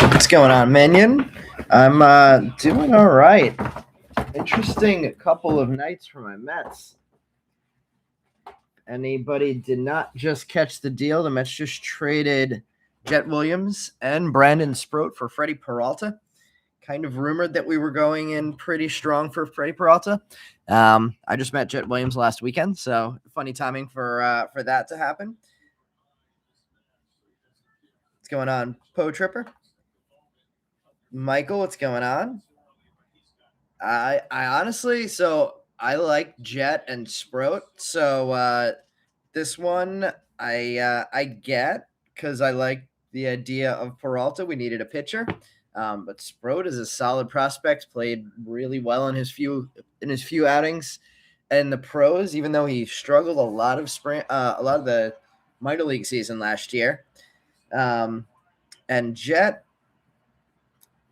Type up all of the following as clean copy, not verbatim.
What's going on, Minion? I'm doing all right. Interesting couple of nights for my Mets. Anybody did not just catch the deal? The Mets just traded Jet Williams and Brandon Sproat for Freddie Peralta. Kind of rumored that we were going in pretty strong for Freddie Peralta. I just met Jet Williams last weekend, so funny timing for that to happen. What's going on, Poe Tripper? Michael, what's going on? I honestly, so I like Jet and Sproat. So this one I get because I like the idea of Peralta. We needed a pitcher, but Sproat is a solid prospect. Played really well in his few outings, and the pros. Even though he struggled a lot of the minor league season last year, and Jet.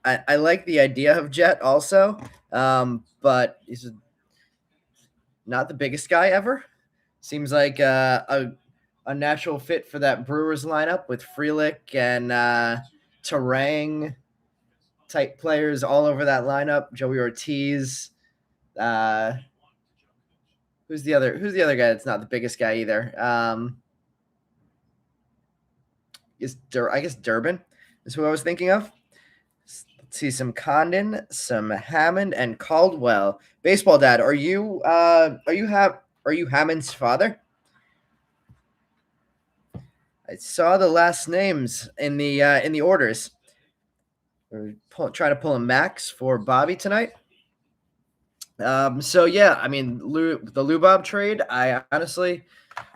I like the idea of Jet also, but he's not the biggest guy ever. Seems like a natural fit for that Brewers lineup with Frelick and Terang type players all over that lineup. Joey Ortiz. Who's the other guy that's not the biggest guy either? I guess Durbin is who I was thinking of. See some Condon, some Hammond, and Caldwell. Baseball Dad, are you Hammond's father? I saw the last names in the orders. We're trying to pull a max for Bobby tonight. So yeah, I mean the Lubob trade. I honestly,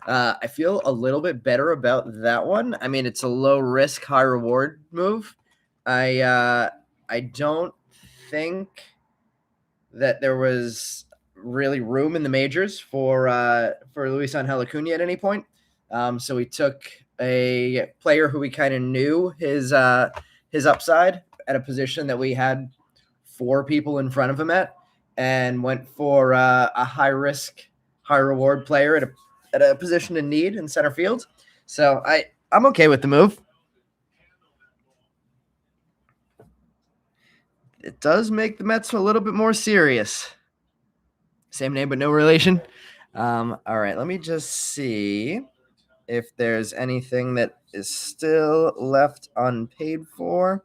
I feel a little bit better about that one. I mean it's a low risk, high reward move. I don't think that there was really room in the majors for Luis Angel Acuna at any point. So we took a player who we kind of knew his upside at a position that we had 4 people in front of him at, and went for a high risk, high reward player at a position in need in center field. So I'm okay with the move. It does make the Mets a little bit more serious. Same name, but no relation. All right, let me just see if there's anything that is still left unpaid for.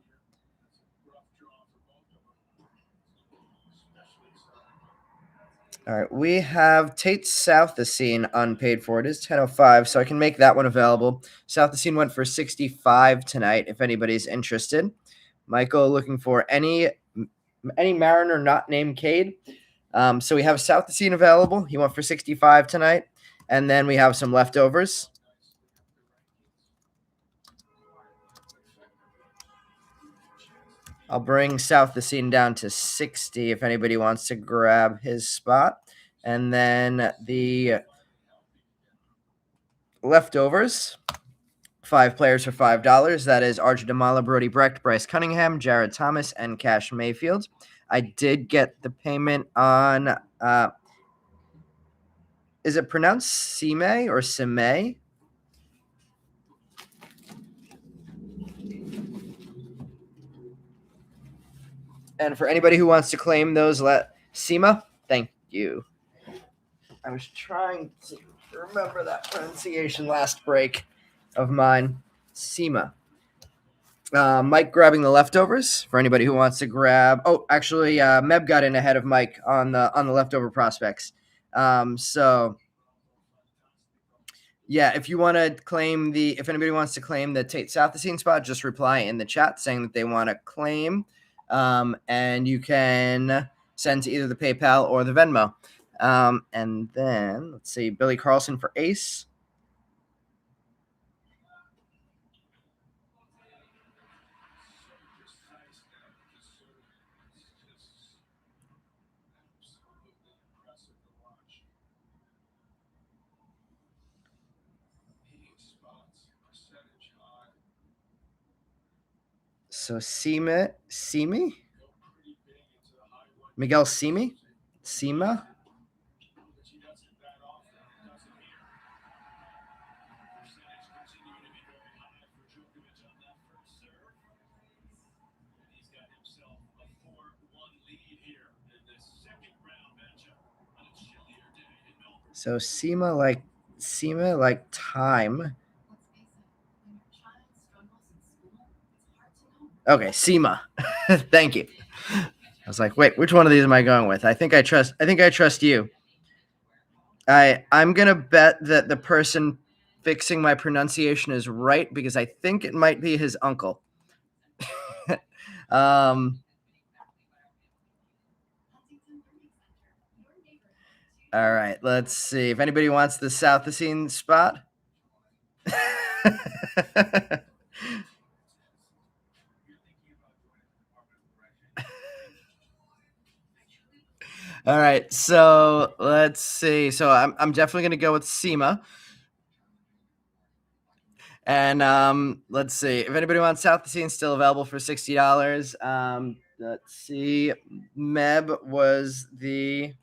All right, we have Tate South the Scene unpaid for. It is 10:05, so I can make that one available. South the Scene went for 65 tonight. If anybody's interested, Michael looking for any Mariner not named Cade. So we have South the Scene available. He went for 65 tonight, and then we have some leftovers. I'll bring South the Scene down to 60 if anybody wants to grab his spot. And then the leftovers, 5 players for $5. That is Archer Damala, Brody Brecht, Bryce Cunningham, Jared Thomas, and Cash Mayfield. I did get the payment on, is it pronounced Sime or Sime? And for anybody who wants to claim those, Sima, thank you. I was trying to remember that pronunciation last break of mine. Sima. Mike grabbing the leftovers for anybody who wants to grab. Oh, actually, Meb got in ahead of Mike on the leftover prospects. So yeah, if you want to claim if anybody wants to claim the Tate South the Scene spot, just reply in the chat saying that they want to claim, and you can send to either the PayPal or the Venmo. And then let's see, Billy Carlson for Ace. So Simi, Miguel Sima. So Sima like time. Okay, Sima. Thank you. I was like, wait, which one of these am I going with? I think I trust you. I'm gonna bet that the person fixing my pronunciation is right because I think it might be his uncle. All right, let's see if anybody wants the South the Scene spot. All right, so let's see. So I'm definitely gonna go with Sema. And let's see if anybody wants South the Scene, still available for $60. Let's see, Meb was the.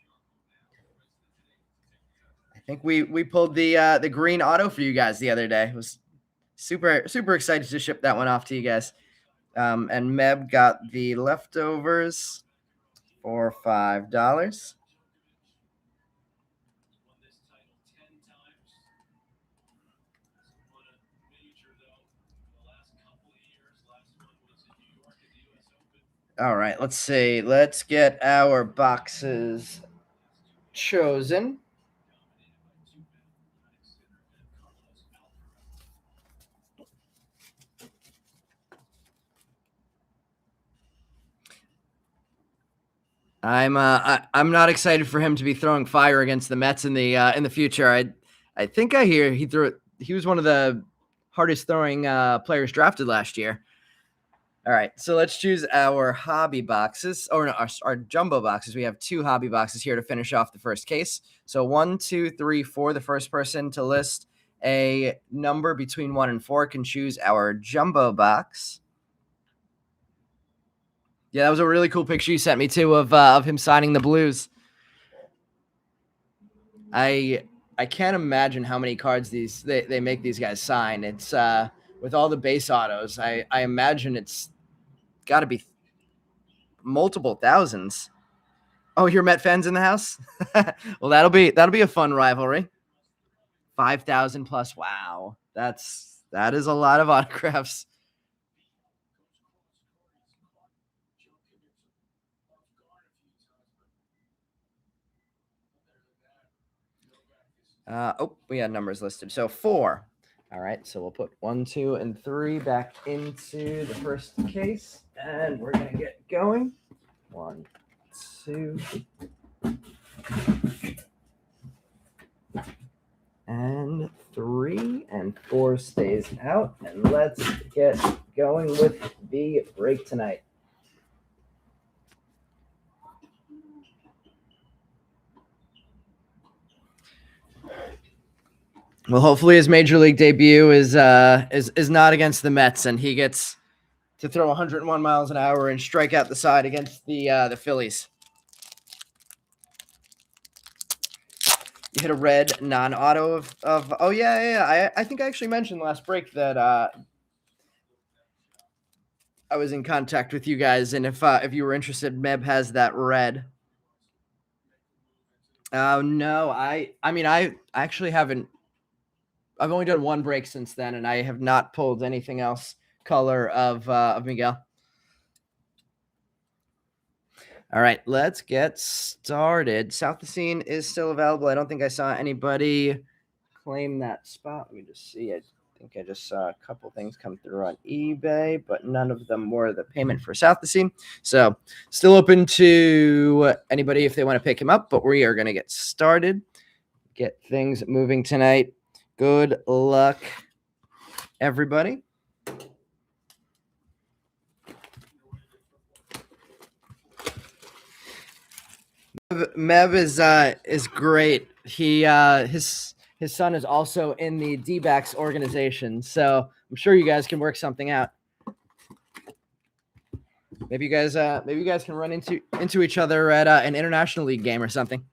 I think we pulled the green auto for you guys the other day. It was super excited to ship that one off to you guys. And Meb got the leftovers for $5. All right, let's see. Let's get our boxes chosen. I'm not excited for him to be throwing fire against the Mets in the future. I think I hear he was one of the hardest throwing players drafted last year. All right, so let's choose our hobby boxes, or no, our jumbo boxes. We have 2 hobby boxes here to finish off the first case. So 1, 2, 3, 4. The first person to list a number between 1 and 4 can choose our jumbo box. Yeah, that was a really cool picture you sent me too of him signing the Blues. I can't imagine how many cards they make these guys sign. It's with all the base autos. I imagine it's got to be multiple thousands. Oh, your Met fans in the house? Well, that'll be a fun rivalry. 5,000 plus. Wow, that is a lot of autographs. We had numbers listed. So 4. All right, so we'll put 1, 2, and 3 back into the first case, and we're gonna get going. 1, 2, and 3, and 4 stays out, and let's get going with the break tonight. Well, hopefully his major league debut is not against the Mets, and he gets to throw 101 miles an hour and strike out the side against the Phillies. You hit a red non-auto of oh yeah. I think I actually mentioned last break that I was in contact with you guys, and if you were interested, Meb has that red. No, I mean I actually haven't. I've only done one break since then, and I have not pulled anything else color of Miguel. All right, let's get started. South the Scene is still available. I don't think I saw anybody claim that spot. Let me just see. I think I just saw a couple things come through on eBay, but none of them were the payment for South the Scene. So still open to anybody if they want to pick him up, but we are going to get started, get things moving tonight. Good luck, everybody. Meb is great. He his son is also in the D-backs organization, so I'm sure you guys can work something out. Maybe you guys can run into each other at an international league game or something.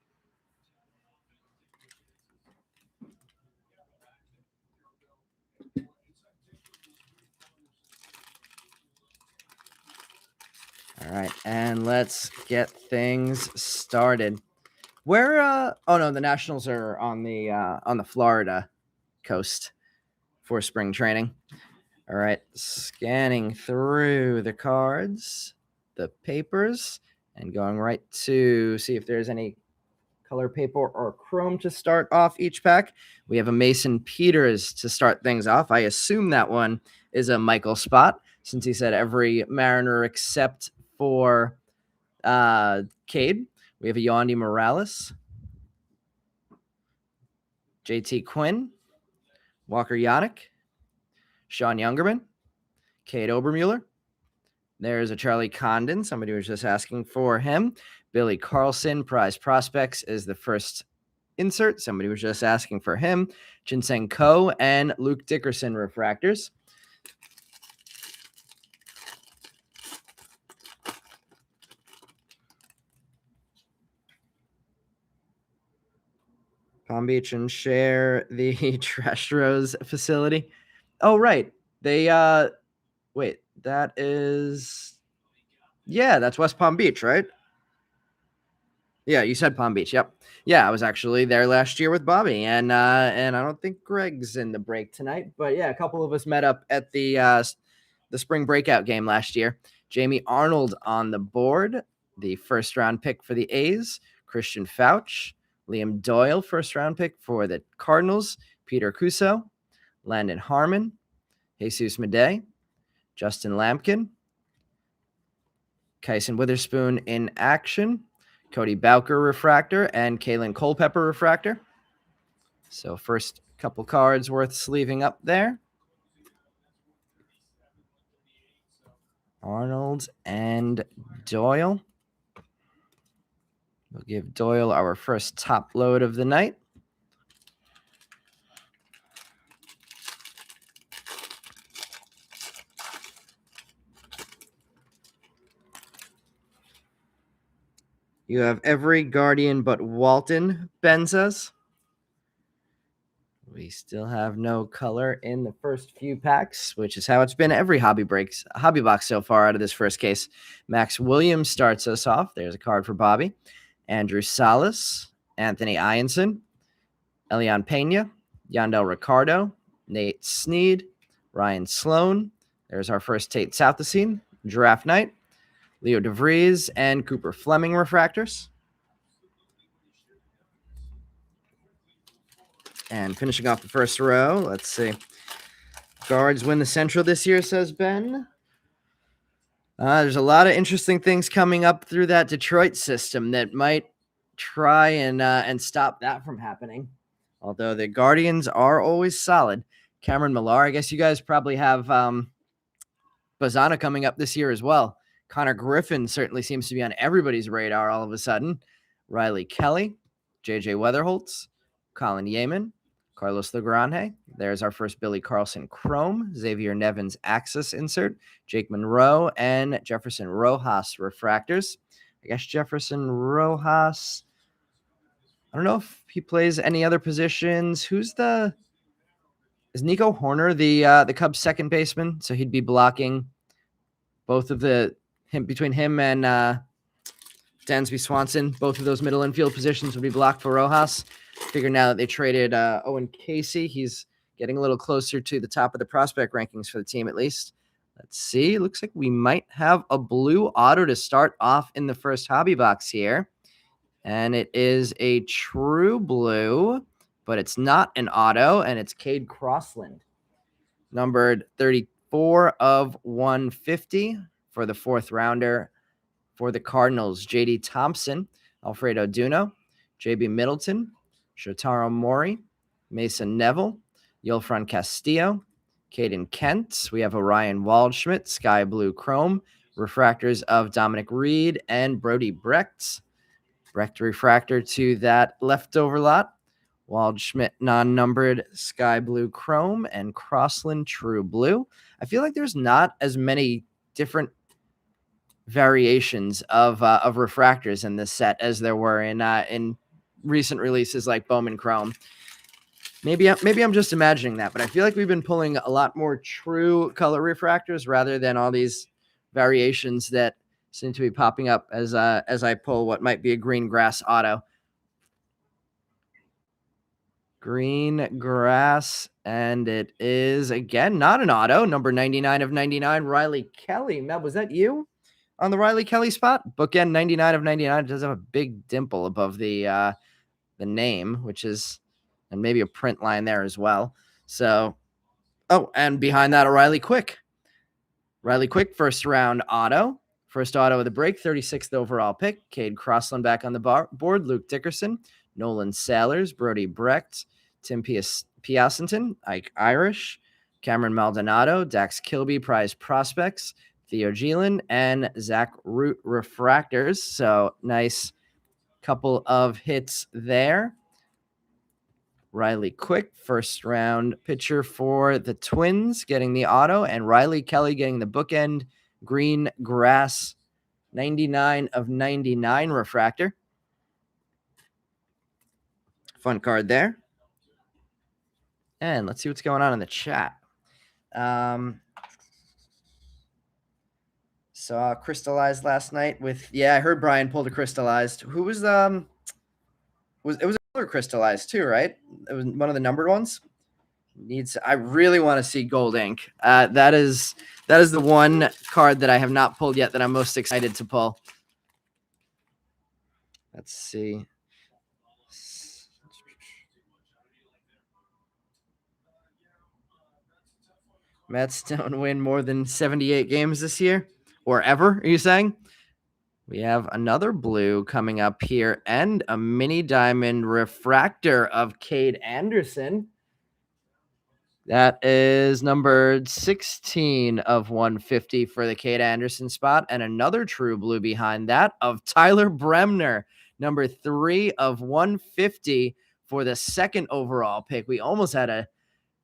All right, and let's get things started. Where oh no, the Nationals are on the Florida coast for spring training. All right, scanning through the cards, the papers, and going right to see if there's any color paper or chrome to start off each pack. We have a Mason Peters to start things off. I assume that one is a Michael spot, since he said every Mariner except for Cade. We have a Yandy Morales, JT Quinn, Walker Yannick, Sean Youngerman, Cade Obermuller. There's a Charlie Condon. Somebody was just asking for him. Billy Carlson, Prize Prospects, is the first insert. Somebody was just asking for him. Jinseng Ko and Luke Dickerson refractors. Palm Beach and share the Trastros facility. Oh, right. They wait, that is that's West Palm Beach, right? Yeah, you said Palm Beach. Yep. Yeah, I was actually there last year with Bobby, and I don't think Greg's in the break tonight, but yeah, a couple of us met up at the spring breakout game last year. Jamie Arnold on the board, the first round pick for the A's. Christian Fauch, Liam Doyle, first round pick for the Cardinals. Peter Cuso, Landon Harmon, Jesus Madej, Justin Lampkin, Kyson Witherspoon in action, Cody Bowker refractor, and Kalen Culpepper refractor. So first couple cards worth sleeving up there. Arnold and Doyle. We'll give Doyle our first top load of the night. You have every Guardian but Walton, Ben says. We still have no color in the first few packs, which is how it's been every hobby box so far out of this first case. Max Williams starts us off. There's a card for Bobby. Andrew Salas, Anthony Ianson, Elian Pena, Yandel Ricardo, Nate Snead, Ryan Sloan. There's our first Tate Southesine, Draft Night, Leo DeVries, and Cooper Fleming refractors. And finishing off the first row, let's see. Guards win the Central this year, says Ben. There's a lot of interesting things coming up through that Detroit system that might try and stop that from happening. Although the Guardians are always solid. Cameron Millar, I guess you guys probably have Bazana coming up this year as well. Connor Griffin certainly seems to be on everybody's radar all of a sudden. Riley Kelly, JJ Weatherholtz, Colin Yeaman, Carlos Legrande. There's our first Billy Carlson Chrome, Xavier Nevins Axis insert, Jake Monroe, and Jefferson Rojas refractors. I guess Jefferson Rojas, I don't know if he plays any other positions. Is Nico Horner the Cubs second baseman? So he'd be blocking both of between him and Dansby Swanson. Both of those middle infield positions would be blocked for Rojas. Figure now that they traded Owen Casey, he's getting a little closer to the top of the prospect rankings for the team at least. Let's see. Looks like we might have a blue auto to start off in the first hobby box here. And it is a true blue, but it's not an auto, and it's Cade Crossland, numbered 34 of 150 for the fourth rounder for the Cardinals. J.D. Thompson, Alfredo Duno, J.B. Middleton, Shotaro Mori, Mason Neville, Yulfran Castillo, Caden Kent. We have Orion Waldschmidt, Sky Blue Chrome, refractors of Dominic Reed and Brody Brecht. Brecht refractor to that leftover lot. Waldschmidt non-numbered Sky Blue Chrome, and Crossland True Blue. I feel like there's not as many different variations of refractors in this set as there were in recent releases like Bowman Chrome. Maybe I'm just imagining that, but I feel like we've been pulling a lot more true color refractors rather than all these variations that seem to be popping up as I pull what might be a green grass auto. Green grass, and it is again not an auto. Number 99 of 99, Riley Kelly. Mel, was that you on the Riley Kelly spot? Bookend 99 of 99. It does have a big dimple above the name, which is, and maybe a print line there as well. So, oh, and behind that, a Riley Quick. Riley Quick, first round auto. First auto of the break, 36th overall pick. Cade Crossland back on the board. Luke Dickerson, Nolan Sailors, Brody Brecht, Tim Piacenton, Ike Irish, Cameron Maldonado, Dax Kilby, prize prospects, Theo Geelan, and Zach Root refractors. So nice couple of hits there. Riley Quick, first round pitcher for the Twins, getting the auto, and Riley Kelly getting the bookend green grass 99 of 99 refractor. Fun card there. And let's see what's going on in the chat. Saw crystallized last night with, I heard Brian pulled a crystallized. Who was it was a color crystallized too, right? It was one of the numbered ones. I really want to see gold ink. That is the one card that I have not pulled yet that I'm most excited to pull. Let's see. Mets don't win more than 78 games this year, or ever, are you saying? We have another blue coming up here, and a mini diamond refractor of Cade Anderson. That is numbered 16 of 150 for the Cade Anderson spot, and another true blue behind that of Tyler Bremner, number 3 of 150 for the second overall pick. We almost had a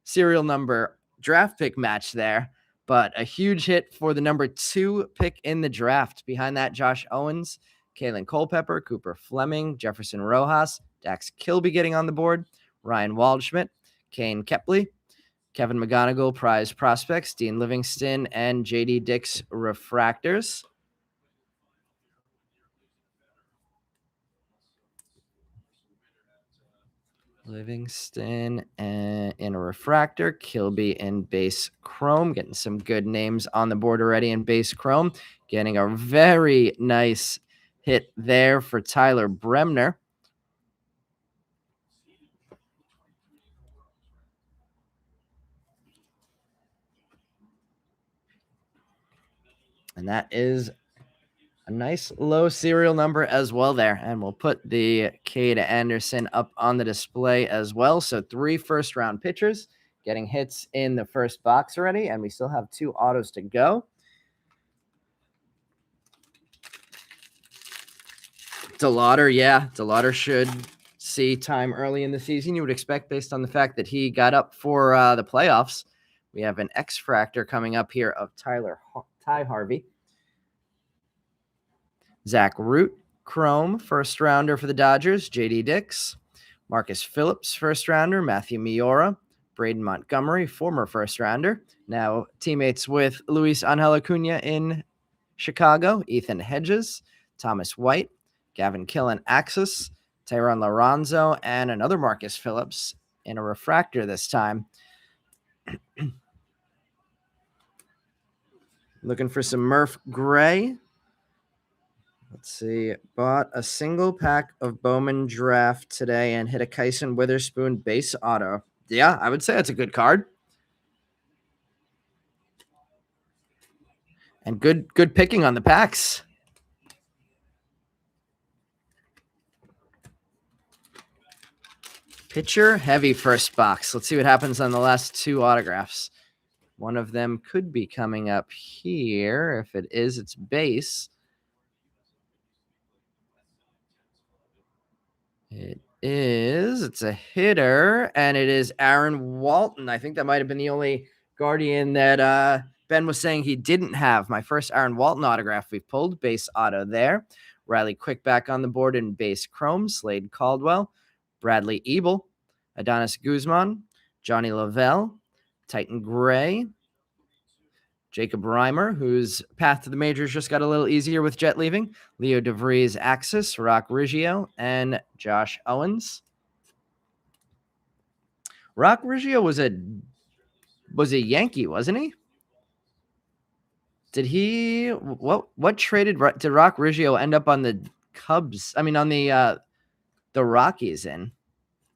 serial number draft pick match there, but a huge hit for the number 2 pick in the draft. Behind that, Josh Owens, Kalen Culpepper, Cooper Fleming, Jefferson Rojas, Dax Kilby getting on the board, Ryan Waldschmidt, Kane Kepley, Kevin McGonigal, prize prospects, Dean Livingston, and J.D. Dix refractors. Livingston in a refractor, Kilby in base chrome, getting some good names on the board already in base chrome, getting a very nice hit there for Tyler Bremner. And that is a nice low serial number as well there. And we'll put the Cade Anderson up on the display as well. So 3 first-round pitchers getting hits in the first box already, and we still have 2 autos to go. DeLauder should see time early in the season. You would expect based on the fact that he got up for the playoffs. We have an X-Fractor coming up here of Ty Harvey. Zach Root, Chrome, first rounder for the Dodgers. J.D. Dix. Marcus Phillips, first rounder. Matthew Miura. Braden Montgomery, former first rounder. Now teammates with Luis Angel Acuna in Chicago. Ethan Hedges. Thomas White. Gavin Killen, Axis. Tyrone Lorenzo, and another Marcus Phillips in a refractor this time. Looking for some Murph Gray. Let's see. Bought a single pack of Bowman Draft today and hit a Kyson Witherspoon base auto. Yeah, I would say that's a good card. And good picking on the packs. Pitcher heavy first box. Let's see what happens on the last 2 autographs. One of them could be coming up here. If it is, it's base. It is. It's a hitter, and it is Aaron Walton. I think that might have been the only Guardian that Ben was saying he didn't have. My first Aaron Walton autograph we've pulled. Base auto there. Riley Quick back on the board in base chrome. Slade Caldwell. Bradley Ebel. Adonis Guzman. Johnny Lavelle. Titan Gray. Jacob Reimer, whose path to the majors just got a little easier with Jet leaving. Leo DeVries, Axis, Rock Riggio, and Josh Owens. Rock Riggio was a Yankee, wasn't he? Did he what traded did Rock Riggio end up on the Cubs? I mean, on the Rockies in?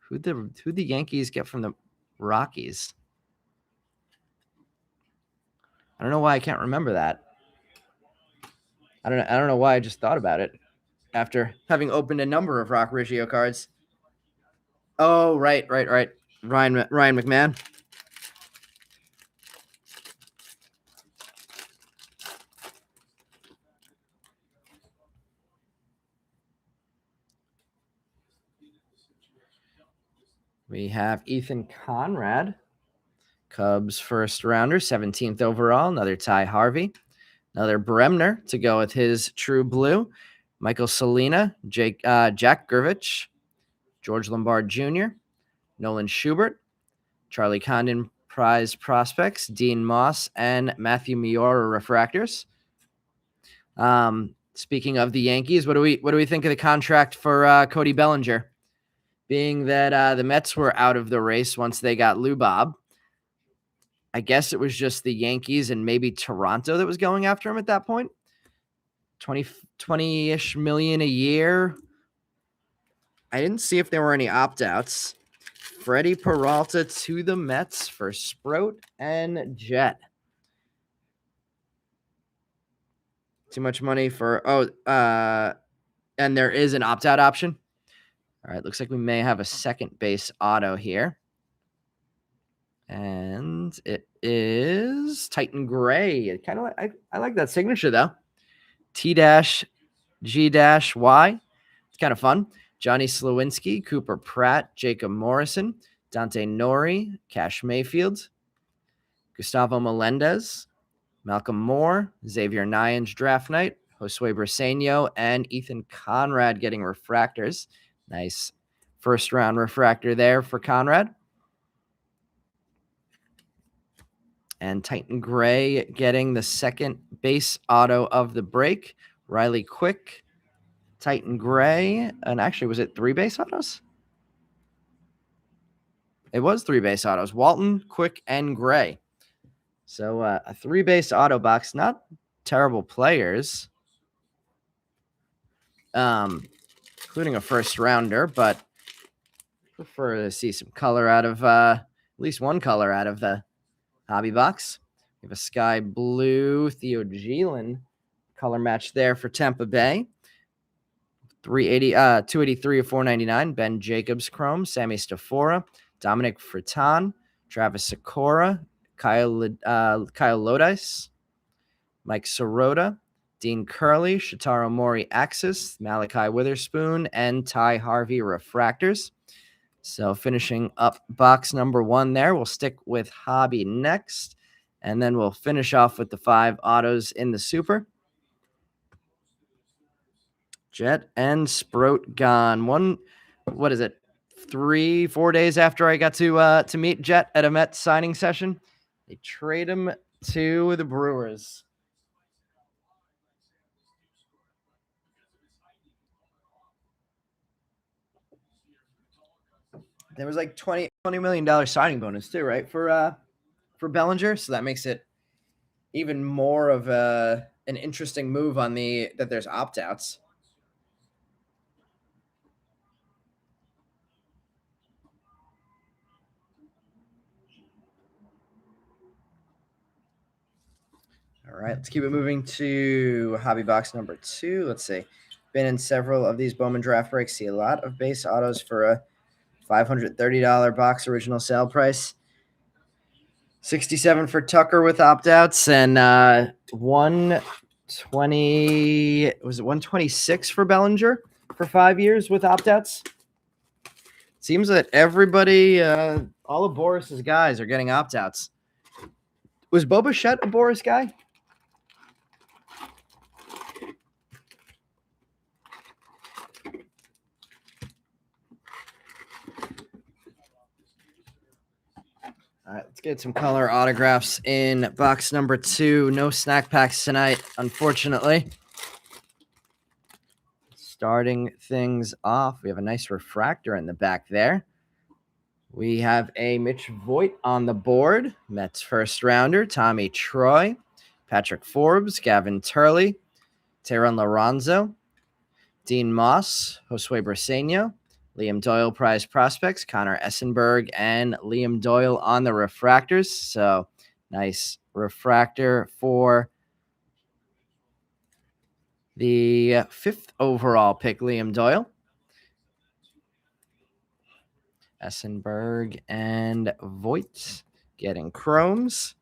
Who the Yankees get from the Rockies? I don't know why I can't remember that. I don't know why I just thought about it after having opened a number of Rock Riggio cards. Oh, right. Ryan McMahon. We have Ethan Conrad, Cubs first rounder, 17th overall. Another Ty Harvey. Another Bremner to go with his true blue. Michael Salina, Jack Gervich, George Lombard Jr., Nolan Schubert, Charlie Condon prize prospects, Dean Moss, and Matthew Miura refractors. Speaking of the Yankees, what do we think of the contract for Cody Bellinger? Being that the Mets were out of the race once they got Lou Bob. I guess it was just the Yankees and maybe Toronto that was going after him at that point. 20-ish million a year. I didn't see if there were any opt-outs. Freddie Peralta to the Mets for Sprout and Jet. Too much money for and there is an opt-out option. All right, looks like we may have a second base auto here. And it is Titan Gray. Kind of I like that signature though. T-G-Y. It's kind of fun. Johnny Slawinski, Cooper Pratt, Jacob Morrison, Dante Nori, Cash Mayfield, Gustavo Melendez, Malcolm Moore, Xavier Nyans draft night, Josue Briseño, and Ethan Conrad getting refractors. Nice first round refractor there for Conrad. And Titan Gray getting the second base auto of the break. Riley Quick, Titan Gray, and actually, was it 3 base autos? It was 3 base autos. Walton, Quick, and Gray. So a 3 base auto box. Not terrible players, including a first rounder, but prefer to see some color out of at least one color out of the hobby box. We have a sky blue Theo Geelan color match there for Tampa Bay. 283 of 499. Ben Jacobs Chrome, Sammy Stafora, Dominic Fritan, Travis Sikora, Kyle Lodice, Mike Sirota, Dean Curley, Shotaro Mori Axis, Malachi Witherspoon, and Ty Harvey Refractors. So finishing up box number 1 there. We'll stick with Hobby next, and then we'll finish off with the 5 autos in the Super. Jet and Sprout gone. What is it? 3-4 days after I got to meet Jet at a Mets signing session, they trade him to the Brewers. There was like $20 million signing bonus too, right? For Bellinger. So that makes it even more of an interesting move that there's opt-outs. All right, let's keep it moving to hobby box number 2. Let's see. Been in several of these Bowman draft breaks. See a lot of base autos for a $530 box original sale price. 67 for Tucker with opt-outs, and 120, was it 126 for Bellinger for 5 years with opt-outs? Seems that everybody, all of Boris's guys are getting opt-outs. Was Bo Bichette a Boris guy? All right, let's get some color autographs in box number 2. No snack packs tonight, unfortunately. Starting things off, we have a nice refractor in the back there. We have a Mitch Voigt on the board, Mets first rounder, Tommy Troy, Patrick Forbes, Gavin Turley, Teran Lorenzo, Dean Moss, Josue Briseño, Liam Doyle prize prospects, Connor Essenberg, and Liam Doyle on the refractors. So nice refractor for the 5th overall pick, Liam Doyle. Essenberg and Voigt getting chromes.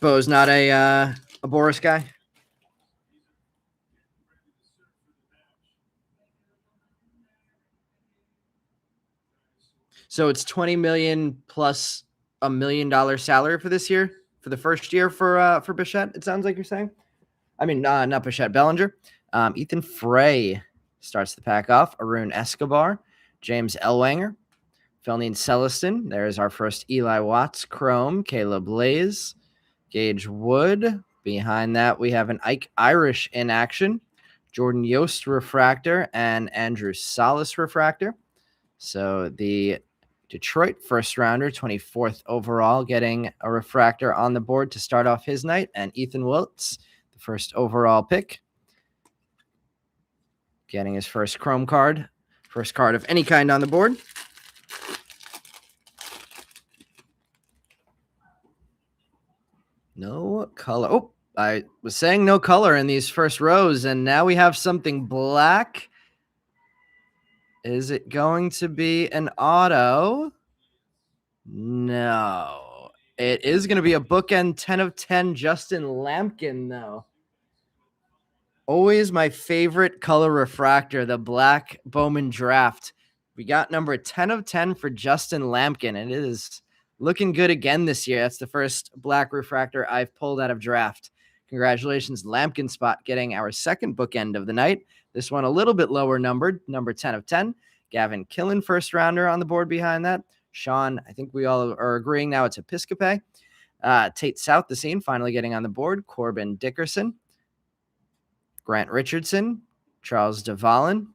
Bo's not a Boris guy. So it's $20 million plus $1 million salary for this year, for the first year for Bichette. It sounds like you're saying. I mean, not Bichette, Bellinger. Ethan Frey starts the pack off. Arun Escobar, James Ellwanger, Felnine Celestin. There's our first Eli Watts Chrome. Caleb Blaze, Gage Wood. Behind that, we have an Ike Irish in action, Jordan Yost refractor, and Andrew Salas refractor. So the Detroit first rounder, 24th overall, getting a refractor on the board to start off his night, and Ethan Wiltz, the first overall pick, getting his first chrome card, first card of any kind on the board. No color. Oh, I was saying no color in these first rows, and now we have something black. Is it going to be an auto? No. It is going to be a bookend 10 of 10 Justin Lampkin, though. Always my favorite color refractor, the black Bowman draft. We got number 10 of 10 for Justin Lampkin, and it is looking good again this year. That's the first black refractor I've pulled out of draft. Congratulations, Lampkin spot, getting our second bookend of the night. This one a little bit lower numbered, number 10 of 10. Gavin Killen, first rounder on the board behind that. Sean, I think we all are agreeing now it's Episcope. Tate South, the scene, finally getting on the board. Corbin Dickerson, Grant Richardson, Charles DeValin,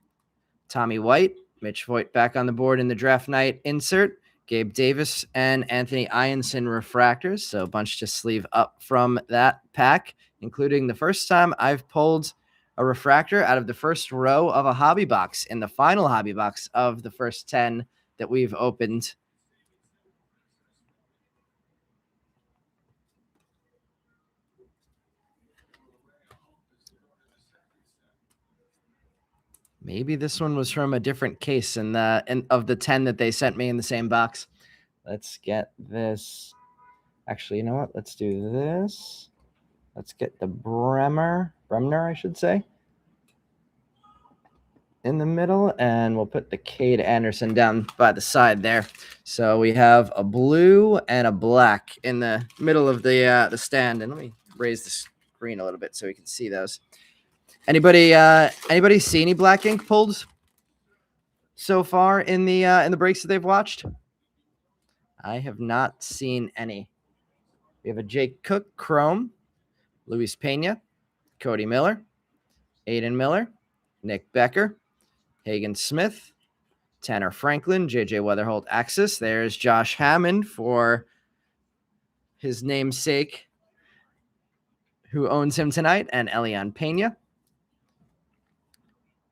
Tommy White, Mitch Voigt back on the board in the draft night insert, Gabe Davis, and Anthony Ianson refractors. So a bunch to sleeve up from that pack, including the first time I've pulled a refractor out of the first row of a hobby box in the final hobby box of the first 10 that we've opened. Maybe this one was from a different case of the 10 that they sent me in the same box. Let's get this. Actually, you know what? Let's do this. Let's get the Bremner, I should say, in the middle, and we'll put the Cade Anderson down by the side there. So we have a blue and a black in the middle of the stand. And let me raise the screen a little bit so we can see those. Anybody see any black ink pulled so far in the breaks that they've watched? I have not seen any. We have a Jake Cook Chrome, Luis Pena, Cody Miller, Aiden Miller, Nick Becker, Hagen Smith, Tanner Franklin, JJ Weatherholt Axis. There's Josh Hammond for his namesake, who owns him tonight, and Elian Pena.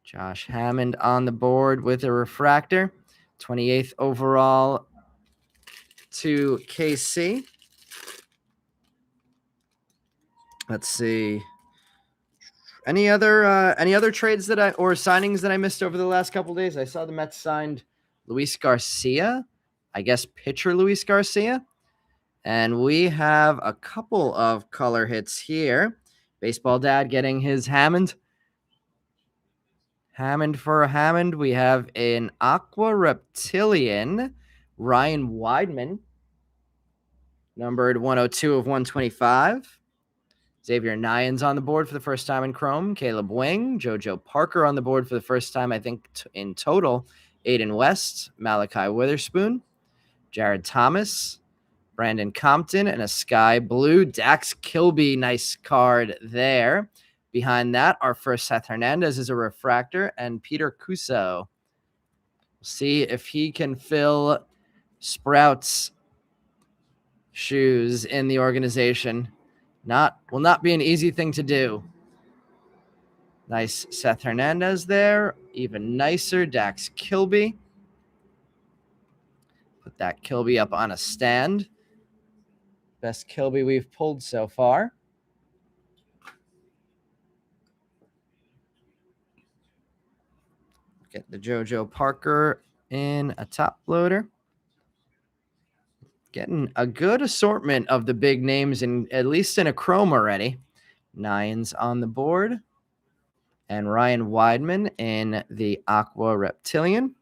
Josh Hammond on the board with a refractor. 28th overall to KC. Let's see. Any other trades or signings that I missed over the last couple of days? I saw the Mets signed Luis Garcia, I guess pitcher Luis Garcia. And we have a couple of color hits here. Baseball Dad getting his Hammond. Hammond for Hammond. We have an Aqua Reptilian, Ryan Weidman, numbered 102 of 125. Xavier Nyans on the board for the first time in Chrome. Caleb Wing, JoJo Parker on the board for the first time, I think, in total. Aiden West, Malachi Witherspoon, Jared Thomas, Brandon Compton, and a sky blue Dax Kilby. Nice card there. Behind that, our first Seth Hernandez is a refractor, and Peter Cuso. We'll see if he can fill Sprout's shoes in the organization. Will not be an easy thing to do. Nice Seth Hernandez there. Even nicer Dax Kilby. Put that Kilby up on a stand. Best Kilby we've pulled so far. Get the JoJo Parker in a top loader. Getting a good assortment of the big names, at least in a Chrome already. Nines on the board. And Ryan Weidman in the Aqua Reptilian.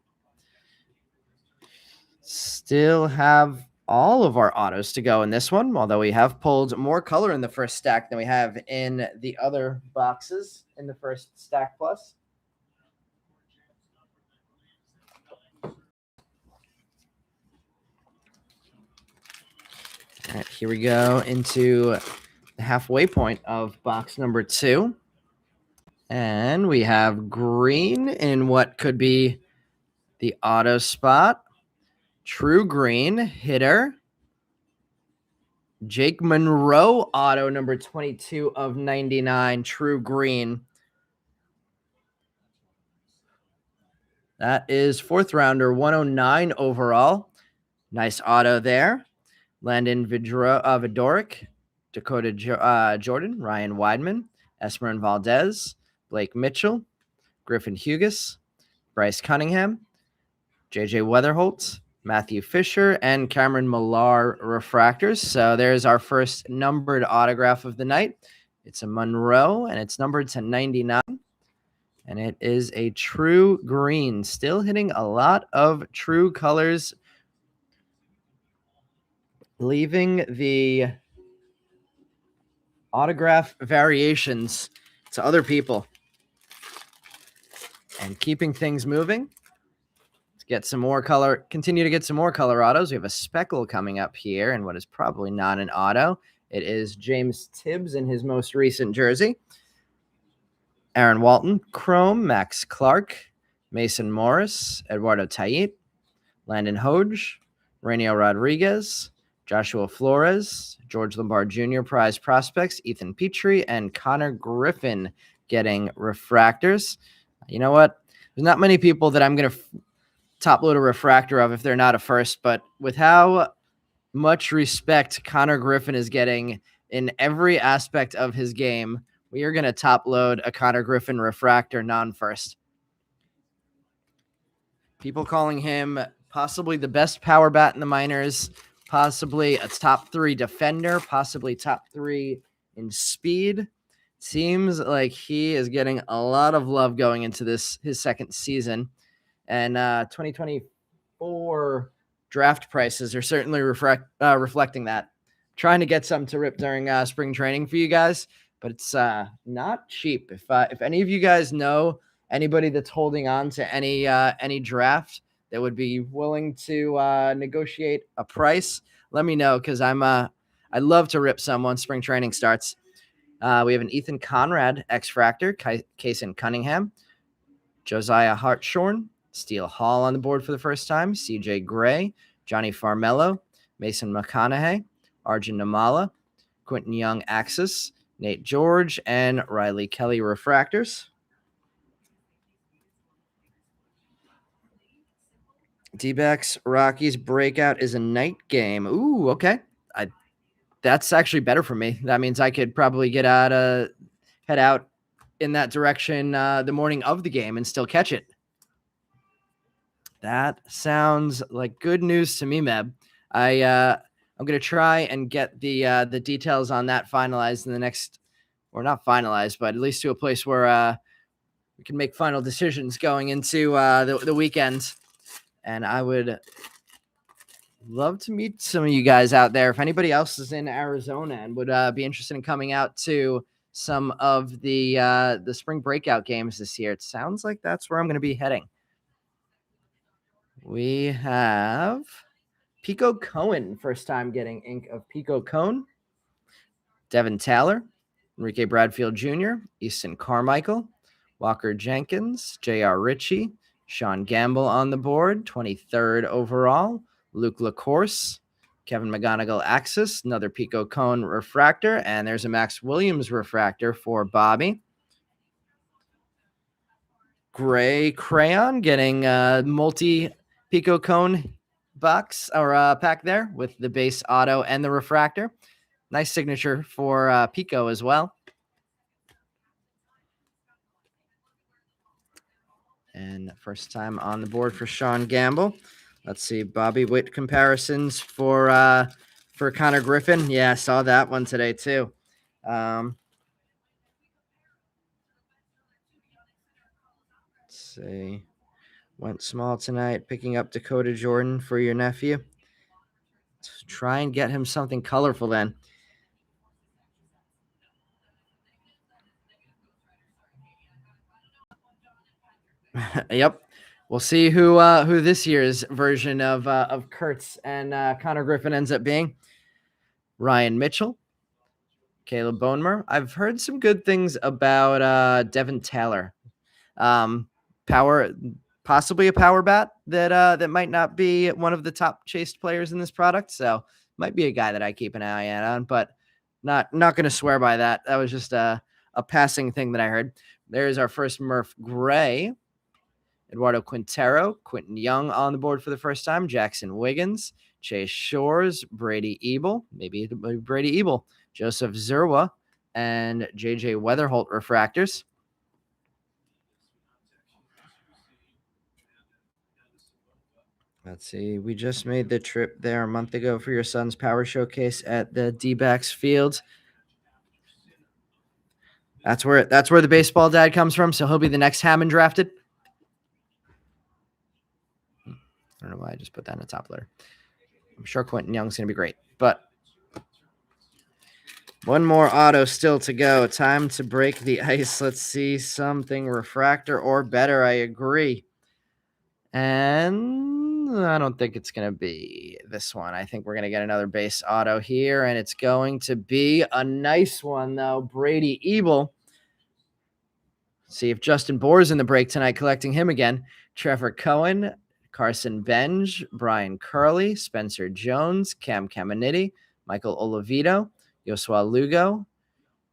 Still have all of our autos to go in this one, although we have pulled more color in the first stack than we have in the other boxes in the first stack plus. All right, here we go into the halfway point of box number 2. And we have green in what could be the auto spot. True green hitter. Jake Monroe auto number 22 of 99. True green. That is 4th rounder, 109 overall. Nice auto there. Landon Vidoric, Dakota Jordan, Ryan Weidman, Esmerin Valdez, Blake Mitchell, Griffin Hughes, Bryce Cunningham, JJ Weatherholt, Matthew Fisher, and Cameron Millar refractors. So there's our first numbered autograph of the night. It's a Monroe, and it's numbered to 99. And it is a true green. Still hitting a lot of true colors, leaving the autograph variations to other people and keeping things moving. Let's get some more color, continue to get some more color autos. We have a speckle coming up here and what is probably not an auto. It is James Tibbs in his most recent jersey. Aaron Walton, Chrome, Max Clark, Mason Morris, Eduardo Tait, Landon Hoge, Rainier Rodriguez, Joshua Flores, George Lombard Jr. prize prospects, Ethan Petrie, and Connor Griffin getting refractors. You know what? There's not many people that I'm going to top load a refractor of if they're not a first, but with how much respect Connor Griffin is getting in every aspect of his game, we are going to top load a Connor Griffin refractor non-first. People calling him possibly the best power bat in the minors, possibly a top 3 defender, possibly top 3 in speed. Seems like he is getting a lot of love going into his second season. And 2024 draft prices are certainly reflecting that. Trying to get some to rip during spring training for you guys, but it's not cheap. If any of you guys know anybody that's holding on to any draft that would be willing to negotiate a price, let me know, because I'd love to rip some once spring training starts. We have an Ethan Conrad X-Fractor, Kason Cunningham, Josiah Hartshorn, Steele Hall on the board for the first time, CJ Gray, Johnny Farmello, Mason McConaughey, Arjun Namala, Quentin Young Axis, Nate George, and Riley Kelly Refractors. D-backs Rockies breakout is a night game. Ooh, okay. That's actually better for me. That means I could probably head out in that direction the morning of the game and still catch it. That sounds like good news to me, Meb. I'm gonna try and get the details on that finalized in the next, or not finalized, but at least to a place where we can make final decisions going into the weekend. And I would love to meet some of you guys out there. If anybody else is in Arizona and would be interested in coming out to some of the spring breakout games this year, it sounds like that's where I'm going to be heading. We have Pico Cohen, first time getting ink of Pico Cone. Devin Taylor, Enrique Bradfield Jr., Easton Carmichael, Walker Jenkins, J.R. Ritchie, Sean Gamble on the board, 23rd overall. Luke LaCourse, Kevin McGonigal Axis, another Pico Cone refractor, and there's a Max Williams refractor for Bobby. Gray Crayon getting multi Pico Cone box or pack there with the base auto and the refractor. Nice signature for Pico as well. And first time on the board for Sean Gamble. Let's see, Bobby Witt comparisons for Connor Griffin. Yeah, I saw that one today too. Let's see. Went small tonight, picking up Dakota Jordan for your nephew. Let's try and get him something colorful then. Yep. We'll see who this year's version of Kurtz and Connor Griffin ends up being. Ryan Mitchell, Caleb Bonemer. I've heard some good things about Devin Taylor. Power, possibly a power bat that might not be one of the top chased players in this product. So might be a guy that I keep an eye out on, but not going to swear by that. That was just a passing thing that I heard. There's our first Murph Gray. Eduardo Quintero, Quentin Young on the board for the first time, Jackson Wiggins, Chase Shores, Brady Ebel, maybe Brady Ebel, Joseph Zerwa, and JJ Weatherholt refractors. Let's see. We just made the trip there a month ago for your son's power showcase at the D-backs field. That's where the baseball dad comes from. So he'll be the next Hammond drafted. I don't know why I just put that in the top letter. I'm sure Quentin Young's going to be great, but one more auto still to go. Time to break the ice. Let's see something refractor or better. I agree. And I don't think it's going to be this one. I think we're going to get another base auto here, and it's going to be a nice one, though. Brady Ebel. See if Justin Bohr's in the break tonight, collecting him again. Trevor Cohen, Carson Benj, Brian Curley, Spencer Jones, Cam Caminiti, Michael Olivito, Yosua Lugo,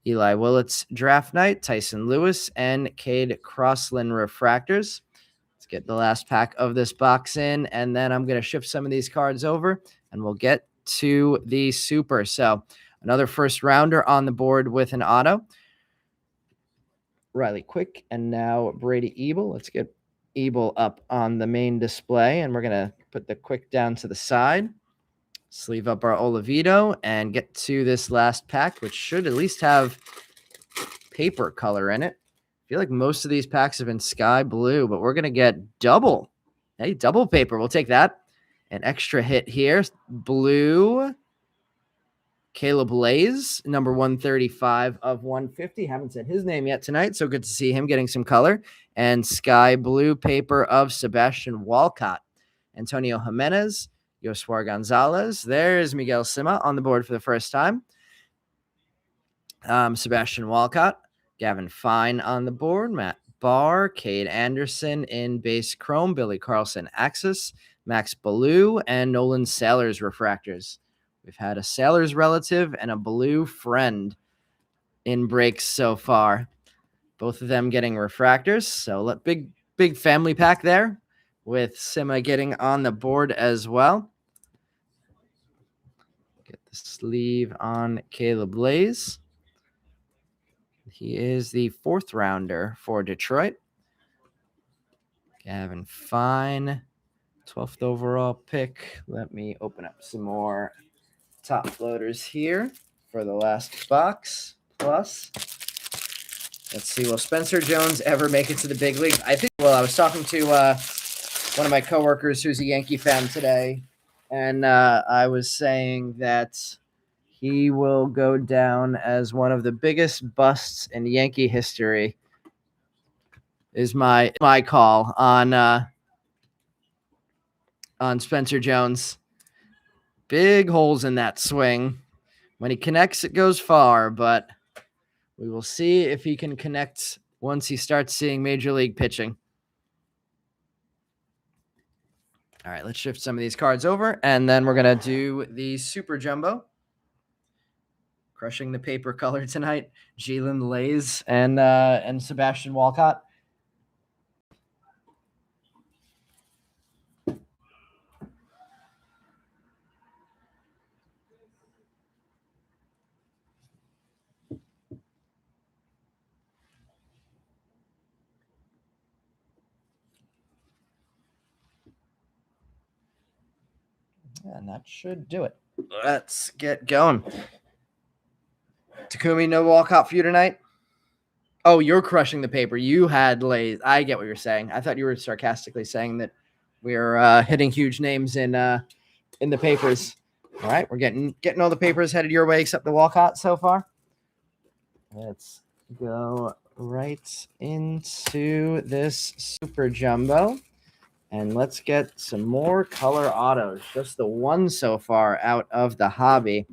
Eli Willett's draft night, Tyson Lewis, and Cade Crossland refractors. Let's get the last pack of this box in, and then I'm going to shift some of these cards over, and we'll get to the super. So another first rounder on the board with an auto. Riley Quick, and now Brady Ebel. Let's get Ebel up on the main display, and we're going to put the quick down to the side, sleeve up our Olivito, and get to this last pack, which should at least have paper color in it. I feel like most of these packs have been sky blue, but we're going to get double. Hey, double paper. We'll take that. An extra hit here. Blue. Caleb Lays, number 135 of 150. Haven't said his name yet tonight, so good to see him getting some color. And sky blue paper of Sebastian Walcott. Antonio Jimenez, Josuar Gonzalez. There's Miguel Sima on the board for the first time. Sebastian Walcott, Gavin Fine on the board. Matt Barr, Cade Anderson in base chrome. Billy Carlson Axis. Max Ballou, and Nolan Sailors refractors. We've had a Sailors relative and a Blue friend in breaks so far. Both of them getting refractors. So big family pack there with Sima getting on the board as well. Get the sleeve on Caleb Lays. He is the 4th rounder for Detroit. Gavin Fine, 12th overall pick. Let me open up some more top floaters here for the last box. Plus, let's see, will Spencer Jones ever make it to the big leagues? I think, well, I was talking to one of my coworkers who's a Yankee fan today, and I was saying that he will go down as one of the biggest busts in Yankee history. Is my call on Spencer Jones. Big holes in that swing. When he connects, it goes far, but we will see if he can connect once he starts seeing major league pitching. All right, let's shift some of these cards over, and then we're going to do the Super Jumbo. Crushing the paper color tonight, Jalen Lays and Sebastian Walcott. And that should do it. Let's get going. Takumi, no Walcott for you tonight? Oh, you're crushing the paper. You had Lays. I get what you're saying. I thought you were sarcastically saying that we're hitting huge names in the papers. All right, we're getting all the papers headed your way except the Walcott so far. Let's go right into this Super Jumbo. And let's get some more color autos. Just the one so far out of the hobby.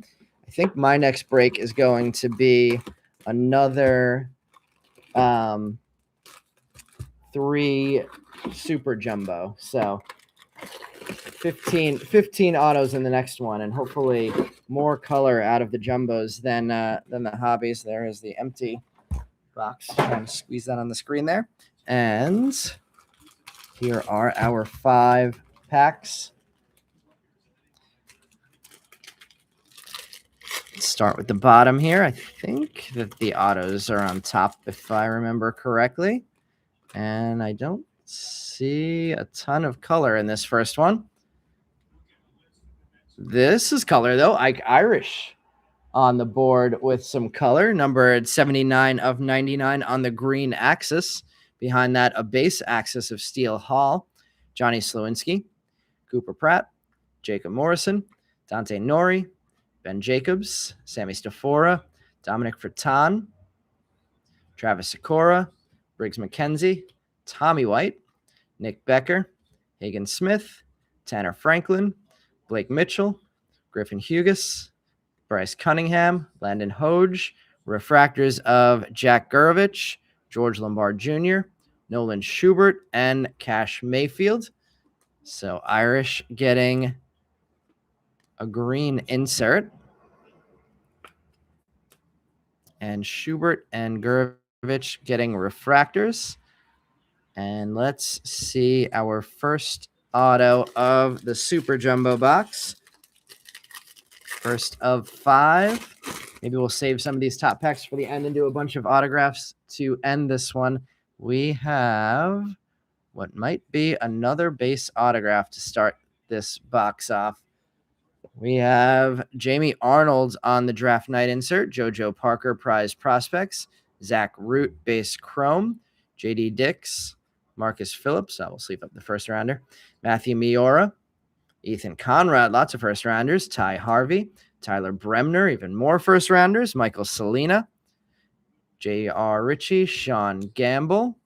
I think my next break is going to be another 3 Super Jumbo. So 15 autos in the next one, and hopefully more color out of the jumbos than the hobbies. There is the empty box. Trying to squeeze that on the screen there. And here are our 5 packs. Let's start with the bottom here. I think that the autos are on top, if I remember correctly. And I don't see a ton of color in this first one. This is color, though. Ike Irish on the board with some color. Numbered 79 of 99 on the green axis. Behind that, a base axis of Steele Hall, Johnny Slewinski, Cooper Pratt, Jacob Morrison, Dante Nori, Ben Jacobs, Sammy Stafora, Dominic Furtan, Travis Sikora, Briggs McKenzie, Tommy White, Nick Becker, Hagen Smith, Tanner Franklin, Blake Mitchell, Griffin Hughes, Bryce Cunningham, Landon Hoge, refractors of Jack Gurovich, George Lombard Jr., Nolan Schubert, and Cash Mayfield. So Irish getting a green insert. And Schubert and Gurovich getting refractors. And let's see our first auto of the Super Jumbo box. First of 5. Maybe we'll save some of these top packs for the end and do a bunch of autographs to end this one. We have what might be another base autograph to start this box off. We have Jamie Arnold on the draft night insert, JoJo Parker prize prospects, Zach Root base chrome, JD Dix, Marcus Phillips. I will sleeve up the first rounder, Matthew Miura, Ethan Conrad, lots of first rounders, Ty Harvey, Tyler Bremner, even more first rounders, Michael Salina, J.R. Ritchie, Sean Gamble,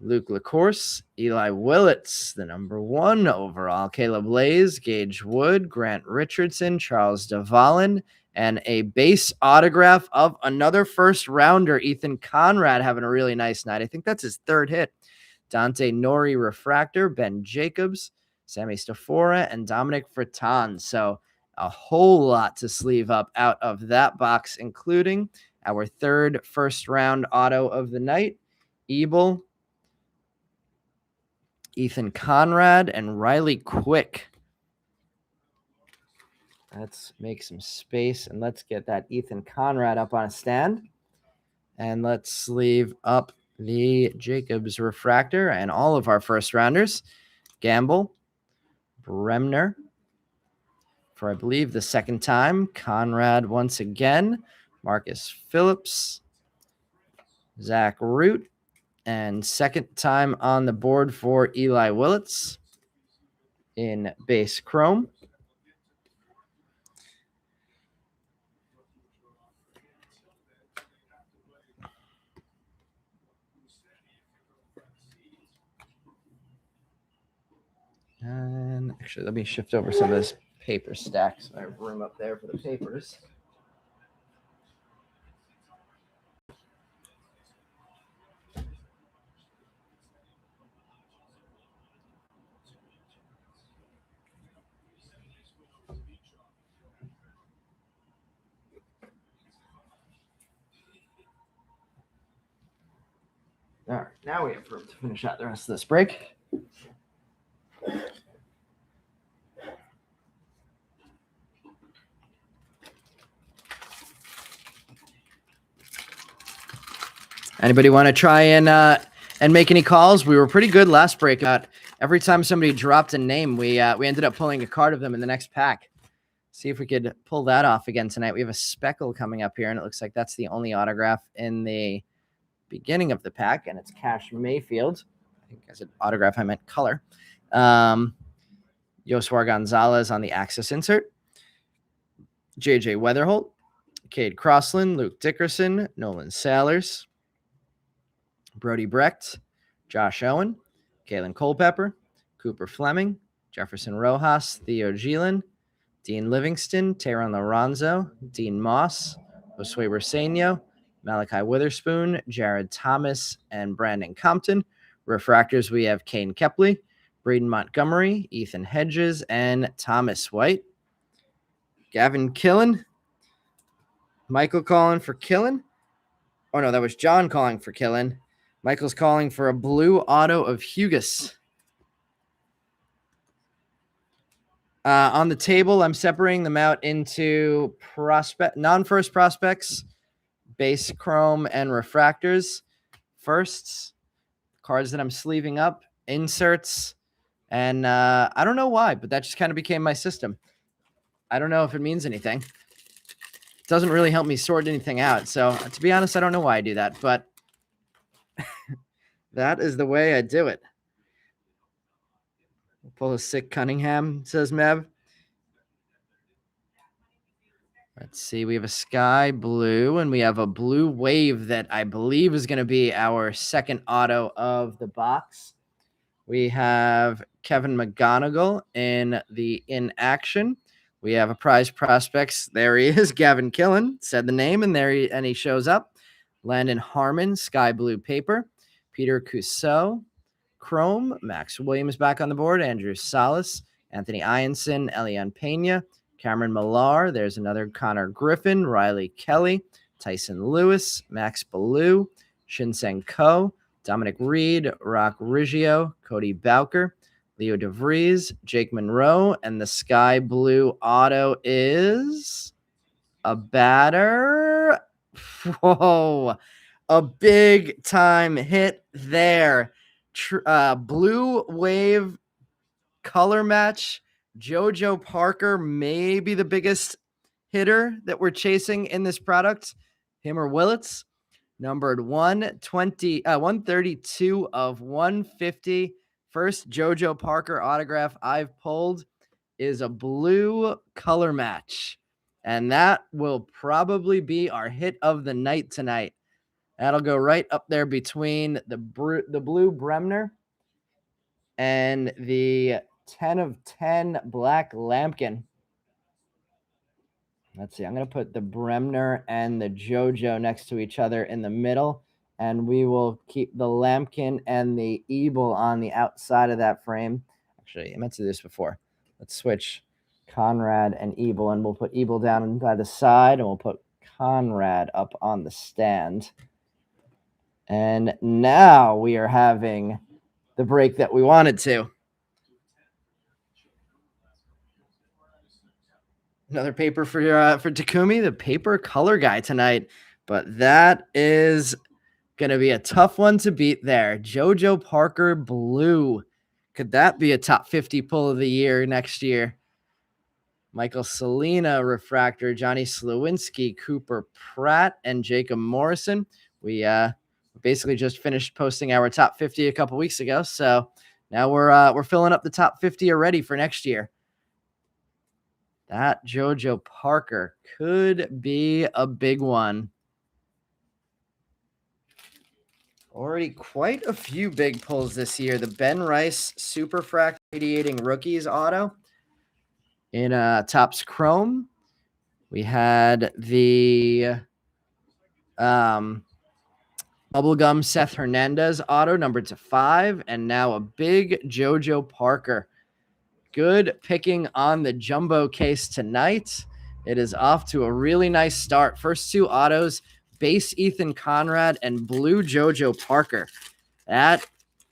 Luke LaCourse, Eli Willits, the number 1 overall, Caleb Lays, Gage Wood, Grant Richardson, Charles DeValin, and a base autograph of another first rounder, Ethan Conrad, having a really nice night. I think that's his third hit. Dante Nori refractor, Ben Jacobs, Sammy Stafora, and Dominic Furtan. So a whole lot to sleeve up out of that box, including our third first round auto of the night, Ebel, Ethan Conrad, and Riley Quick. Let's make some space and let's get that Ethan Conrad up on a stand. And let's sleeve up the Jacobs refractor and all of our first rounders. Gamble, Bremner, for I believe the second time. Conrad once again. Marcus Phillips, Zach Root, and second time on the board for Eli Willits in base chrome. And actually, let me shift over some of this paper stack so I have room up there for the papers. All right, now we have room to finish out the rest of this break. Anybody want to try and make any calls? We were pretty good last break. Every time somebody dropped a name, we ended up pulling a card of them in the next pack. See if we could pull that off again tonight. We have a speckle coming up here, and it looks like that's the only autograph in the beginning of the pack, and it's Cash Mayfield. I think as an autograph, I meant color. Yoswar Gonzalez on the Axis insert. JJ Weatherholt, Cade Crossland, Luke Dickerson, Nolan Sailors, Brody Brecht, Josh Owen, Kalen Culpepper, Cooper Fleming, Jefferson Rojas, Theo Gielan, Dean Livingston, Teron Lorenzo, Dean Moss, Josue Bersenio, Malachi Witherspoon, Jared Thomas, and Brandon Compton. Refractors, we have Kane Kepley, Braden Montgomery, Ethan Hedges, and Thomas White. Gavin Killen. Michael calling for Killen. Oh, no, that was John calling for Killen. Michael's calling for a blue auto of Hugus. On the table, I'm separating them out into non-first prospects, base chrome, and refractors. Firsts, cards that I'm sleeving up, inserts, and I don't know why, but that just kind of became my system. I don't know if it means anything. It doesn't really help me sort anything out. So to be honest, I don't know why I do that, but that is the way I do it. Pull a sick Cunningham, says Mev. Let's see. We have a sky blue, and we have a blue wave that I believe is going to be our second auto of the box. We have Kevin McGonigal in action. We have a prize prospects. There he is. Gavin Killen said the name, and he shows up. Landon Harmon, sky blue paper. Peter Cousseau, chrome. Max Williams back on the board. Andrew Salas, Anthony Ianson, Elian Pena, Cameron Millar. There's another Connor Griffin, Riley Kelly, Tyson Lewis, Max Ballou, Shinseng Ko, Dominic Reed, Rock Riggio, Cody Bowker, Leo DeVries, Jake Monroe, and the sky blue auto is a batter. Whoa, a big time hit there. blue wave color match. JoJo Parker may be the biggest hitter that we're chasing in this product. Him or Willits, numbered 132 of 150. First JoJo Parker autograph I've pulled is a blue color match. And that will probably be our hit of the night tonight. That'll go right up there between the blue Bremner and the 10 of 10 black Lampkin. Let's see. I'm going to put the Bremner and the JoJo next to each other in the middle, and we will keep the Lampkin and the Ebel on the outside of that frame. Actually, I meant to do this before. Let's switch Conrad and Ebel, and we'll put Ebel down by the side, and we'll put Conrad up on the stand. And now we are having the break that we wanted to. Another paper for Takumi, the paper color guy tonight. But that is going to be a tough one to beat there. JoJo Parker blue. Could that be a top 50 pull of the year next year? Michael Selena refractor, Johnny Slowinski, Cooper Pratt, and Jacob Morrison. We basically just finished posting our top 50 a couple weeks ago. So now we're filling up the top 50 already for next year. That JoJo Parker could be a big one. Already quite a few big pulls this year. The Ben Rice Superfract Radiating Rookies auto in Topps Chrome. We had the Bubblegum Seth Hernandez auto numbered to 5, and now a big JoJo Parker. Good picking on the jumbo case tonight. It is off to a really nice start. First two autos, base Ethan Conrad and blue JoJo Parker. That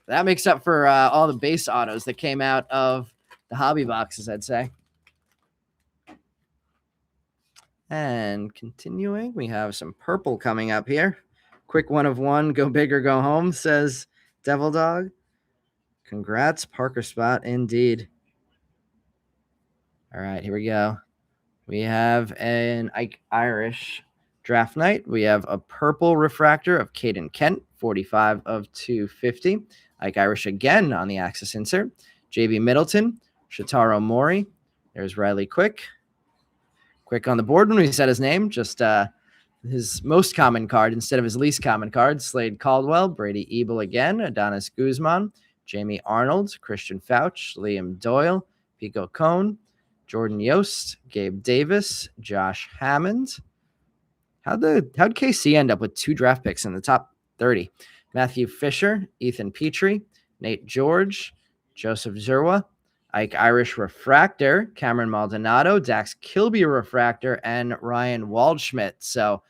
makes up for all the base autos that came out of the hobby boxes, I'd say. And continuing, we have some purple coming up here. Quick one of one, go big or go home, says Devil Dog. Congrats, Parker spot indeed. All right, here we go. We have an Ike Irish draft night. We have a purple refractor of Caden Kent, 45 of 250. Ike Irish again on the Axis insert. JB Middleton, Shotaro Mori. There's Riley Quick. Quick on the board when we said his name. Just his most common card instead of his least common card. Slade Caldwell, Brady Ebel again, Adonis Guzman, Jamie Arnold, Christian Fauch, Liam Doyle, Pico Cone, Jordan Yost, Gabe Davis, Josh Hammond. How'd KC end up with 2 draft picks in the top 30? Matthew Fisher, Ethan Petrie, Nate George, Joseph Zerwa, Ike Irish Refractor, Cameron Maldonado, Dax Kilby Refractor, and Ryan Waldschmidt. So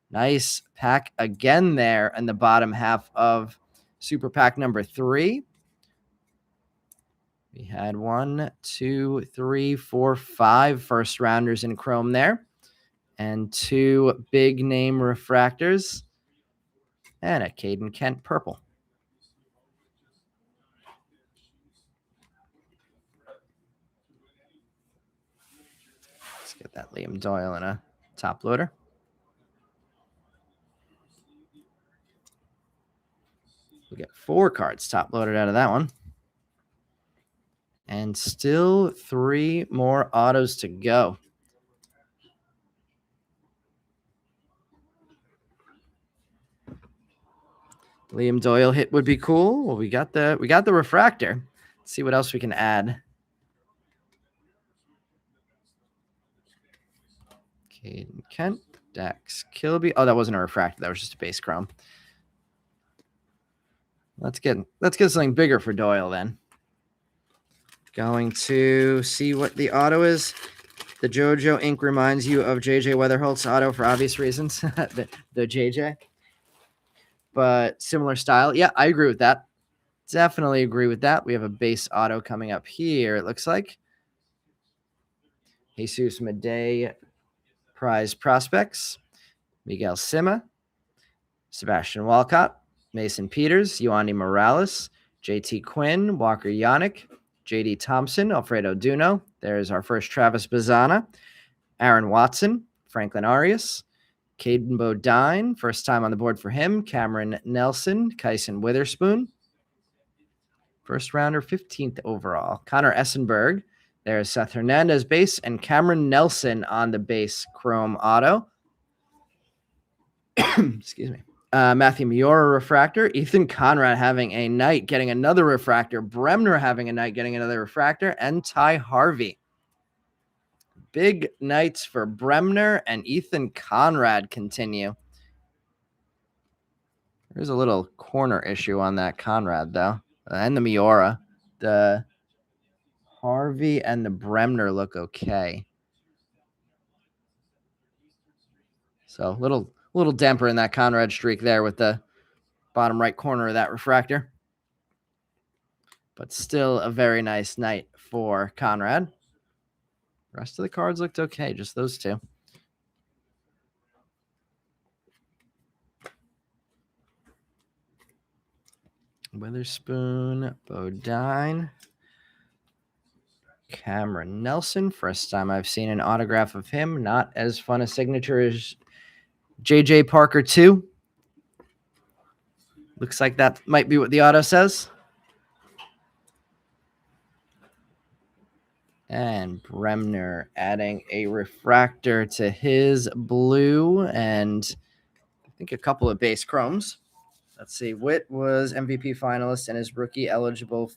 nice pack again there in the bottom half of Super Pack number 3. We had 1, 2, 3, 4, 5 first rounders in Chrome there, and 2 big name refractors, and a Caden Kent purple. Let's get that Liam Doyle in a top loader. We get 4 cards top loaded out of that one. And still 3 more autos to go. Liam Doyle hit would be cool. Well, we got the refractor. Let's see what else we can add. Caden Kent, Dax Kilby. Oh, that wasn't a refractor. That was just a base chrome. Let's get something bigger for Doyle then. Going to see what the auto is. The JoJo ink reminds you of JJ Weatherholt's auto for obvious reasons. the JJ. But similar style. Yeah, I agree with that. Definitely agree with that. We have a base auto coming up here, it looks like. Jesus Madej Prize Prospects. Miguel Sima. Sebastian Walcott. Mason Peters. Yoandy Morales. JT Quinn, Walker Yannick, JD Thompson, Alfredo Duno. There's our first Travis Bazzana, Aaron Watson, Franklin Arias, Caden Bodine, first time on the board for him, Cameron Nelson, Kyson Witherspoon. First rounder, 15th overall. Connor Essenberg. There's Seth Hernandez base and Cameron Nelson on the base chrome auto. Excuse me. Matthew Miura refractor. Ethan Conrad having a night, getting another refractor. Bremner having a night, getting another refractor. And Ty Harvey. Big nights for Bremner and Ethan Conrad continue. There's a little corner issue on that Conrad, though. And the Miura. The Harvey and the Bremner look okay. So little damper in that Conrad streak there with the bottom right corner of that refractor. But still a very nice night for Conrad. The rest of the cards looked okay, just those two. Witherspoon, Bodine, Cameron Nelson. First time I've seen an autograph of him. Not as fun a signature as J.J. Parker 2. Looks like that might be what the auto says. And Bremner adding a refractor to his blue and I think a couple of base chromes. Let's see. Witt was MVP finalist and is rookie eligible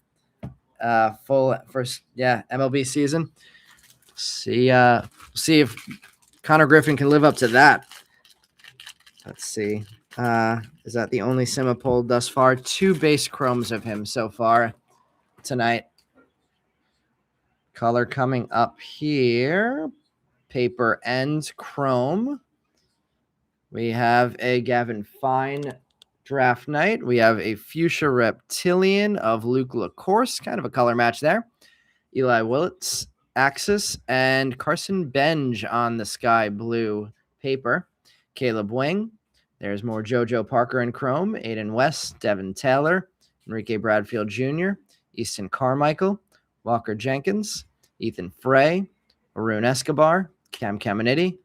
full first MLB season. See if Connor Griffin can live up to that. Let's see. Is that the only Sima pulled thus far? 2 base chromes of him so far tonight. Color coming up here. Paper and chrome. We have a Gavin Fine draft night. We have a Fuchsia Reptilian of Luke LaCourse. Kind of a color match there. Eli Willits, Axis, and Carson Benj on the sky blue paper. Caleb Wing. There's more JoJo Parker in chrome. Aiden West, Devin Taylor, Enrique Bradfield Jr., Easton Carmichael, Walker Jenkins, Ethan Frey, Arun Escobar, Cam Caminiti,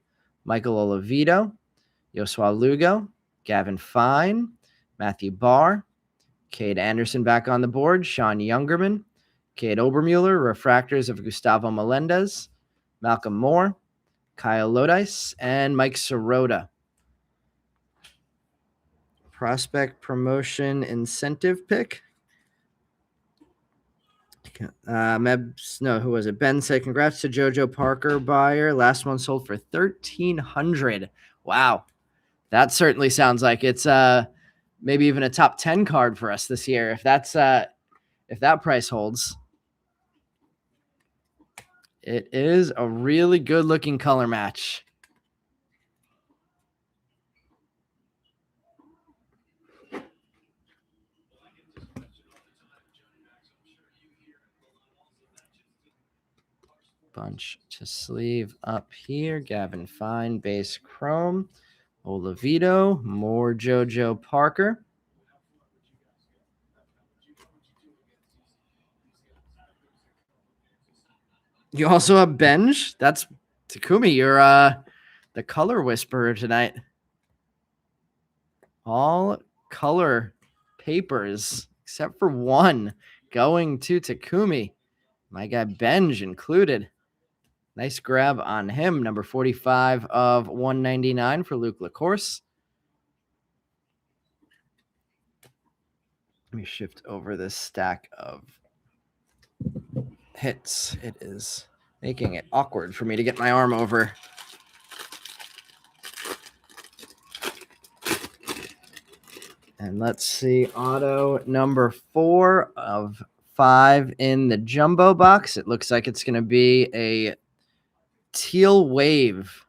Michael Oliveto, Yosua Lugo, Gavin Fine, Matthew Barr, Cade Anderson back on the board, Sean Youngerman, Cade Obermueller, refractors of Gustavo Melendez, Malcolm Moore, Kyle Lodice, and Mike Sirota. Prospect promotion incentive pick. Who was it? Ben said, congrats to JoJo Parker buyer. Last one sold for $1,300. Wow. That certainly sounds like it's maybe even a top 10 card for us this year. If that price holds. It is a really good looking color match. Bunch to sleeve up here. Gavin Fine, base chrome. Oliveto, more JoJo Parker. You also have Benj. That's Takumi. You're the color whisperer tonight. All color papers except for one going to Takumi. My guy Benj included. Nice grab on him. Number 45 of 199 for Luke LaCourse. Let me shift over this stack of hits. It is making it awkward for me to get my arm over. And let's see, auto number 4 of 5 in the jumbo box. It looks like it's going to be a teal wave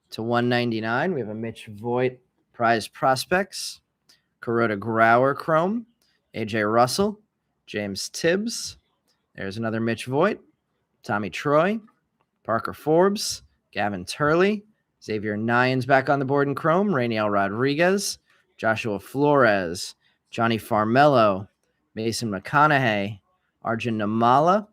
to 199. We have a Mitch Voigt prize prospects, Kuroda Grauer chrome, AJ Russell, James Tibbs. There's another Mitch Voigt, Tommy Troy, Parker Forbes, Gavin Turley, Xavier Nyans back on the board in chrome, Rainiel Rodriguez, Joshua Flores, Johnny Farmello, Mason McConaughey, Arjun Namala,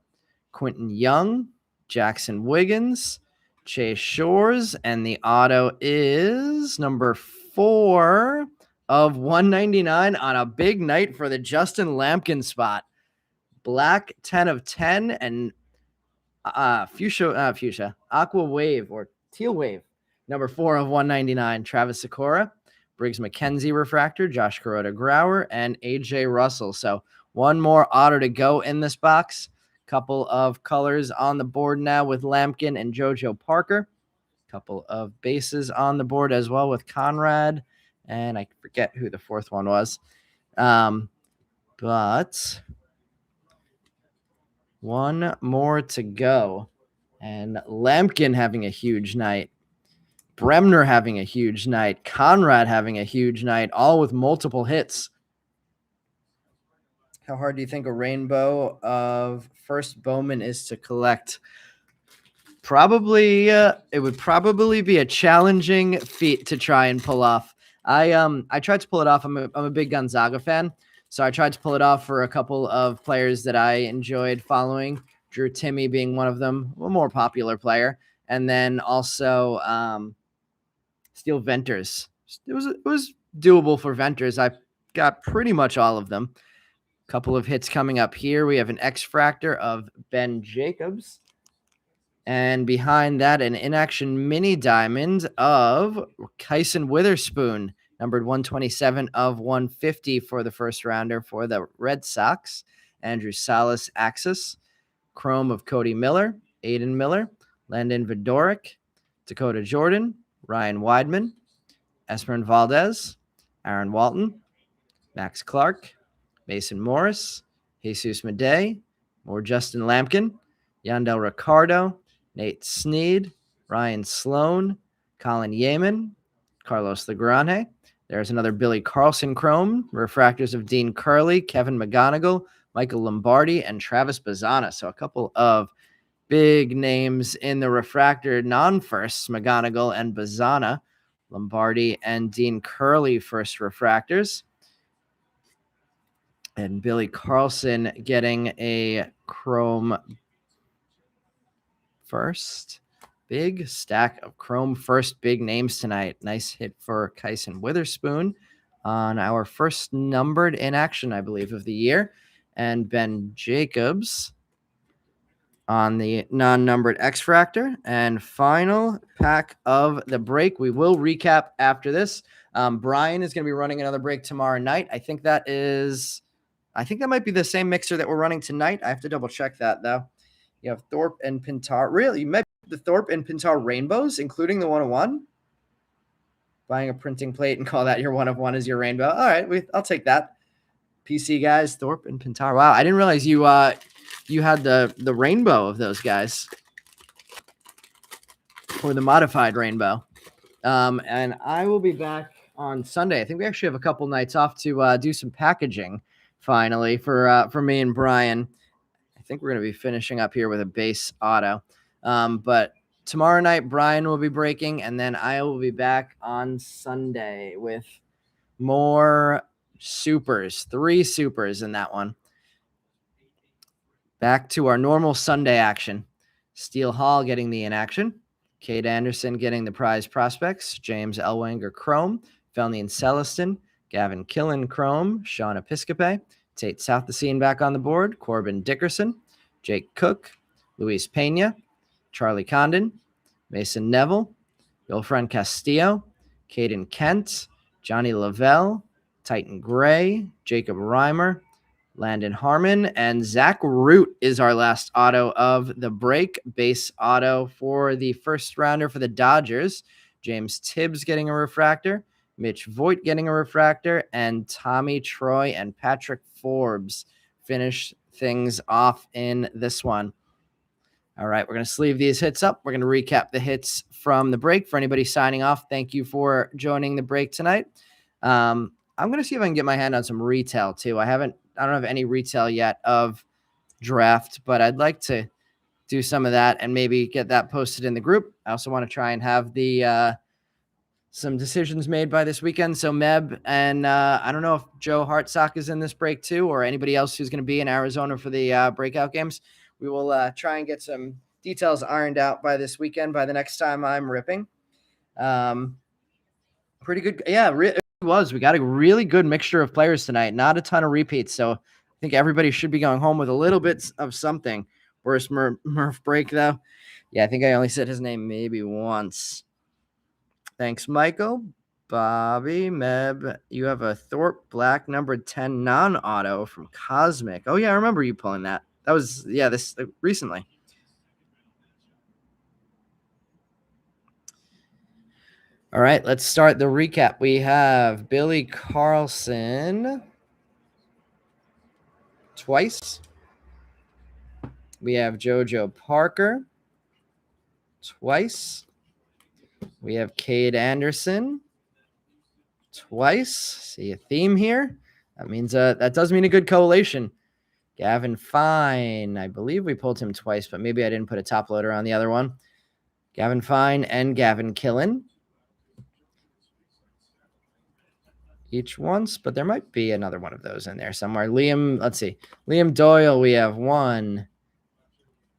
Quentin Young, Jackson Wiggins, Chase Shores, and the auto is number 4 of 199 on a big night for the Justin Lampkin spot. Black 10 of 10 and fuchsia, aqua wave or teal wave, number 4 of 199. Travis Sikora, Briggs McKenzie refractor, Josh Kuroda Grauer, and AJ Russell. So one more auto to go in this box. Couple of colors on the board now with Lampkin and JoJo Parker. Couple of bases on the board as well with Conrad, and I forget who the fourth one was. But one more to go. And Lampkin having a huge night. Bremner having a huge night. Conrad having a huge night, all with multiple hits. How hard do you think a rainbow of first Bowman is to collect? Probably, it would probably be a challenging feat to try and pull off. I tried to pull it off. I'm a big Gonzaga fan, so I tried to pull it off for a couple of players that I enjoyed following. Drew Timmy being one of them, a more popular player, and then also Steel Venters. It was doable for Venters. I got pretty much all of them. Couple of hits coming up here. We have an X-Fractor of Ben Jacobs. And behind that, an in-action mini diamond of Kyson Witherspoon, numbered 127 of 150 for the first rounder for the Red Sox. Andrew Salas Axis. Chrome of Cody Miller, Aiden Miller, Landon Vidoric, Dakota Jordan, Ryan Weidman, Esperan Valdez, Aaron Walton, Max Clark, Mason Morris, Jesus Madej, more Justin Lampkin, Yandel Ricardo, Nate Snead, Ryan Sloan, Colin Yeaman, Carlos Legrande. There's another Billy Carlson Chrome, refractors of Dean Curley, Kevin McGonigal, Michael Lombardi, and Travis Bazzana. So a couple of big names in the refractor non-firsts, McGonigal and Bazzana. Lombardi and Dean Curley first refractors. And Billy Carlson getting a chrome first. Big stack of chrome first big names tonight. Nice hit for Kyson Witherspoon on our first numbered in action, I believe, of the year. And Ben Jacobs on the non-numbered X-Fractor. And final pack of the break. We will recap after this. Brian is going to be running another break tomorrow night. I think that might be the same mixer that we're running tonight. I have to double check that, though. You have Thorpe and Pintar. Really? You met the Thorpe and Pintar rainbows, including the 101? Buying a printing plate and call that your 1-of-1 is your rainbow. All right, I'll take that. PC guys, Thorpe and Pintar. Wow, I didn't realize you had the rainbow of those guys. Or the modified rainbow. And I will be back on Sunday. I think we actually have a couple nights off to do some packaging finally for me and Brian. I think we're going to be finishing up here with a base auto. But tomorrow night, Brian will be breaking, and then I will be back on Sunday with more supers, 3 supers in that one. Back to our normal Sunday action. Steele Hall getting the in action. Cade Anderson getting the prize prospects. James Elwanger Chrome. Felnian Celestin. Gavin Killen Chrome. Sean Episcope. Tate Southesine back on the board. Corbin Dickerson. Jake Cook. Luis Pena. Charlie Condon. Mason Neville. Wilfred Castillo. Caden Kent. Johnny Lavelle. Titan Gray. Jacob Reimer. Landon Harmon, and Zach Root is our last auto of the break. Base auto for the first rounder for the Dodgers. James Tibbs getting a refractor. Mitch Voigt getting a refractor. And Tommy Troy and Patrick Forbes finish things off in this one. All right, we're going to sleeve these hits up. We're going to recap the hits from the break. For anybody signing off, thank you for joining the break tonight. I'm going to see if I can get my hand on some retail too. I don't have any retail yet of draft, but I'd like to do some of that and maybe get that posted in the group. I also want to try and have the some decisions made by this weekend. So Meb and I don't know if Joe Hartsock is in this break too, or anybody else who's going to be in Arizona for the breakout games. We will try and get some details ironed out by this weekend, by the next time I'm ripping. Pretty good. Yeah, it was. We got a really good mixture of players tonight. Not a ton of repeats. So I think everybody should be going home with a little bit of something. Worst Murph break, though. Yeah, I think I only said his name maybe once. Thanks, Michael. Bobby, Meb, you have a Thorpe Black number 10 non-auto from Cosmic. Oh, yeah, I remember you pulling that. That was, this recently. All right, let's start the recap. We have Billy Carlson twice. We have JoJo Parker twice. We have Cade Anderson twice. See a theme here? That means that does mean a good collation. Gavin Fine, I believe we pulled him twice, but maybe I didn't put a top loader on the other one. Gavin Fine and Gavin Killen. Each once, but there might be another one of those in there somewhere. Liam, let's see. Liam Doyle, we have 1,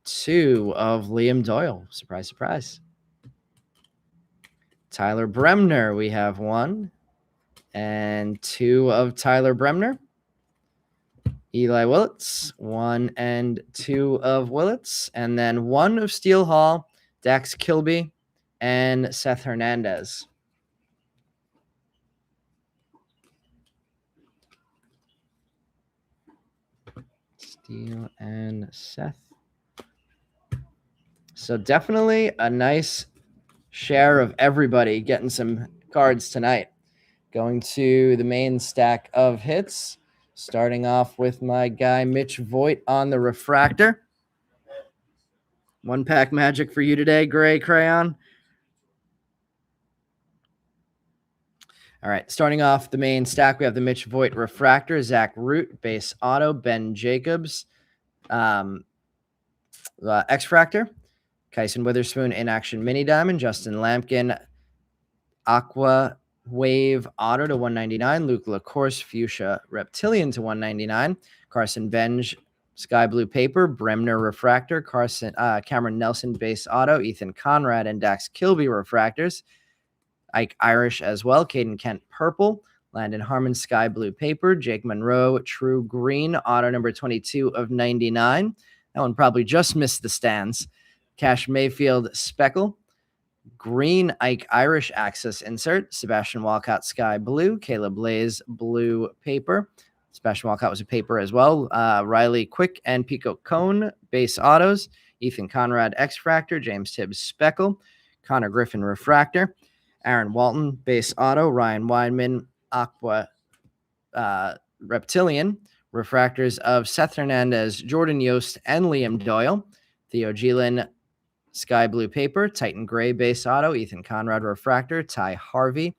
2 of Liam Doyle. Surprise, surprise. Tyler Bremner, we have 1 and 2 of Tyler Bremner. Eli Willits, 1 and 2 of Willits, and then 1 of Steele Hall, Dax Kilby, and Seth Hernandez. Steele and Seth. So definitely a nice share of everybody getting some cards tonight. Going to the main stack of hits. Starting off with my guy, Mitch Voigt on the refractor. 1-pack magic for you today, Gray Crayon. All right, starting off the main stack, we have the Mitch Voigt refractor, Zach Root, base auto, Ben Jacobs, X-Fractor, Kyson Witherspoon, in action mini diamond, Justin Lampkin, Aqua Wave auto to 199, Luke Lacourse fuchsia reptilian to 199, Carson Benj sky blue paper, Bremner refractor, Cameron Nelson base auto, Ethan Conrad and Dax Kilby refractors, Ike Irish as well, Caden Kent purple, Landon Harmon sky blue paper, Jake Monroe true green auto number 22 of 99. That one probably just missed the stands. Cash Mayfield speckle, green Ike Irish access insert, Sebastian Walcott sky blue, Caleb Blaze blue paper. Sebastian Walcott was a paper as well. Riley Quick and Pico Cone base autos, Ethan Conrad X-Fractor, James Tibbs speckle, Connor Griffin refractor, Aaron Walton base auto, Ryan Weinman aqua reptilian, refractors of Seth Hernandez, Jordan Yost, and Liam Doyle, Theo Gielan sky blue paper, Titan Gray base auto, Ethan Conrad refractor, Ty Harvey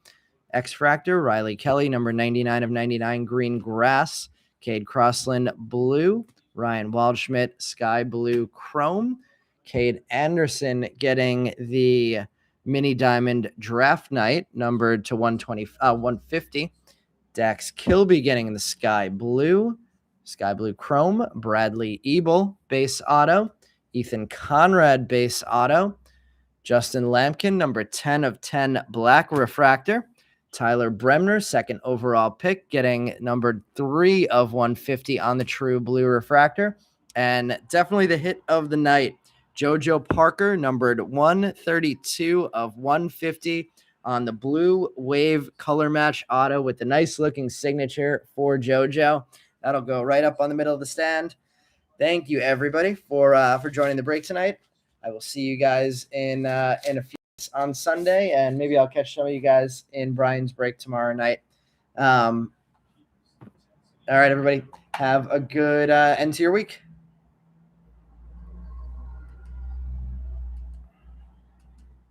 X-Fractor, Riley Kelly number 99 of 99 green grass, Cade Crossland blue, Ryan Waldschmidt sky blue chrome, Cade Anderson getting the mini diamond draft night numbered to 150, Dax Kilby getting the sky blue chrome, Bradley Ebel base auto, Ethan Conrad base auto, Justin Lampkin number 10 of 10 black refractor, Tyler Bremner second overall pick getting numbered 3 of 150 on the true blue refractor, and definitely the hit of the night, JoJo Parker numbered 132 of 150 on the blue wave color match auto with the nice looking signature for JoJo. That'll go right up on the middle of the stand. Thank you everybody for joining the break tonight. I will see you guys in a few minutes on Sunday, and maybe I'll catch some of you guys in Brian's break tomorrow night. All right, everybody, have a good end to your week.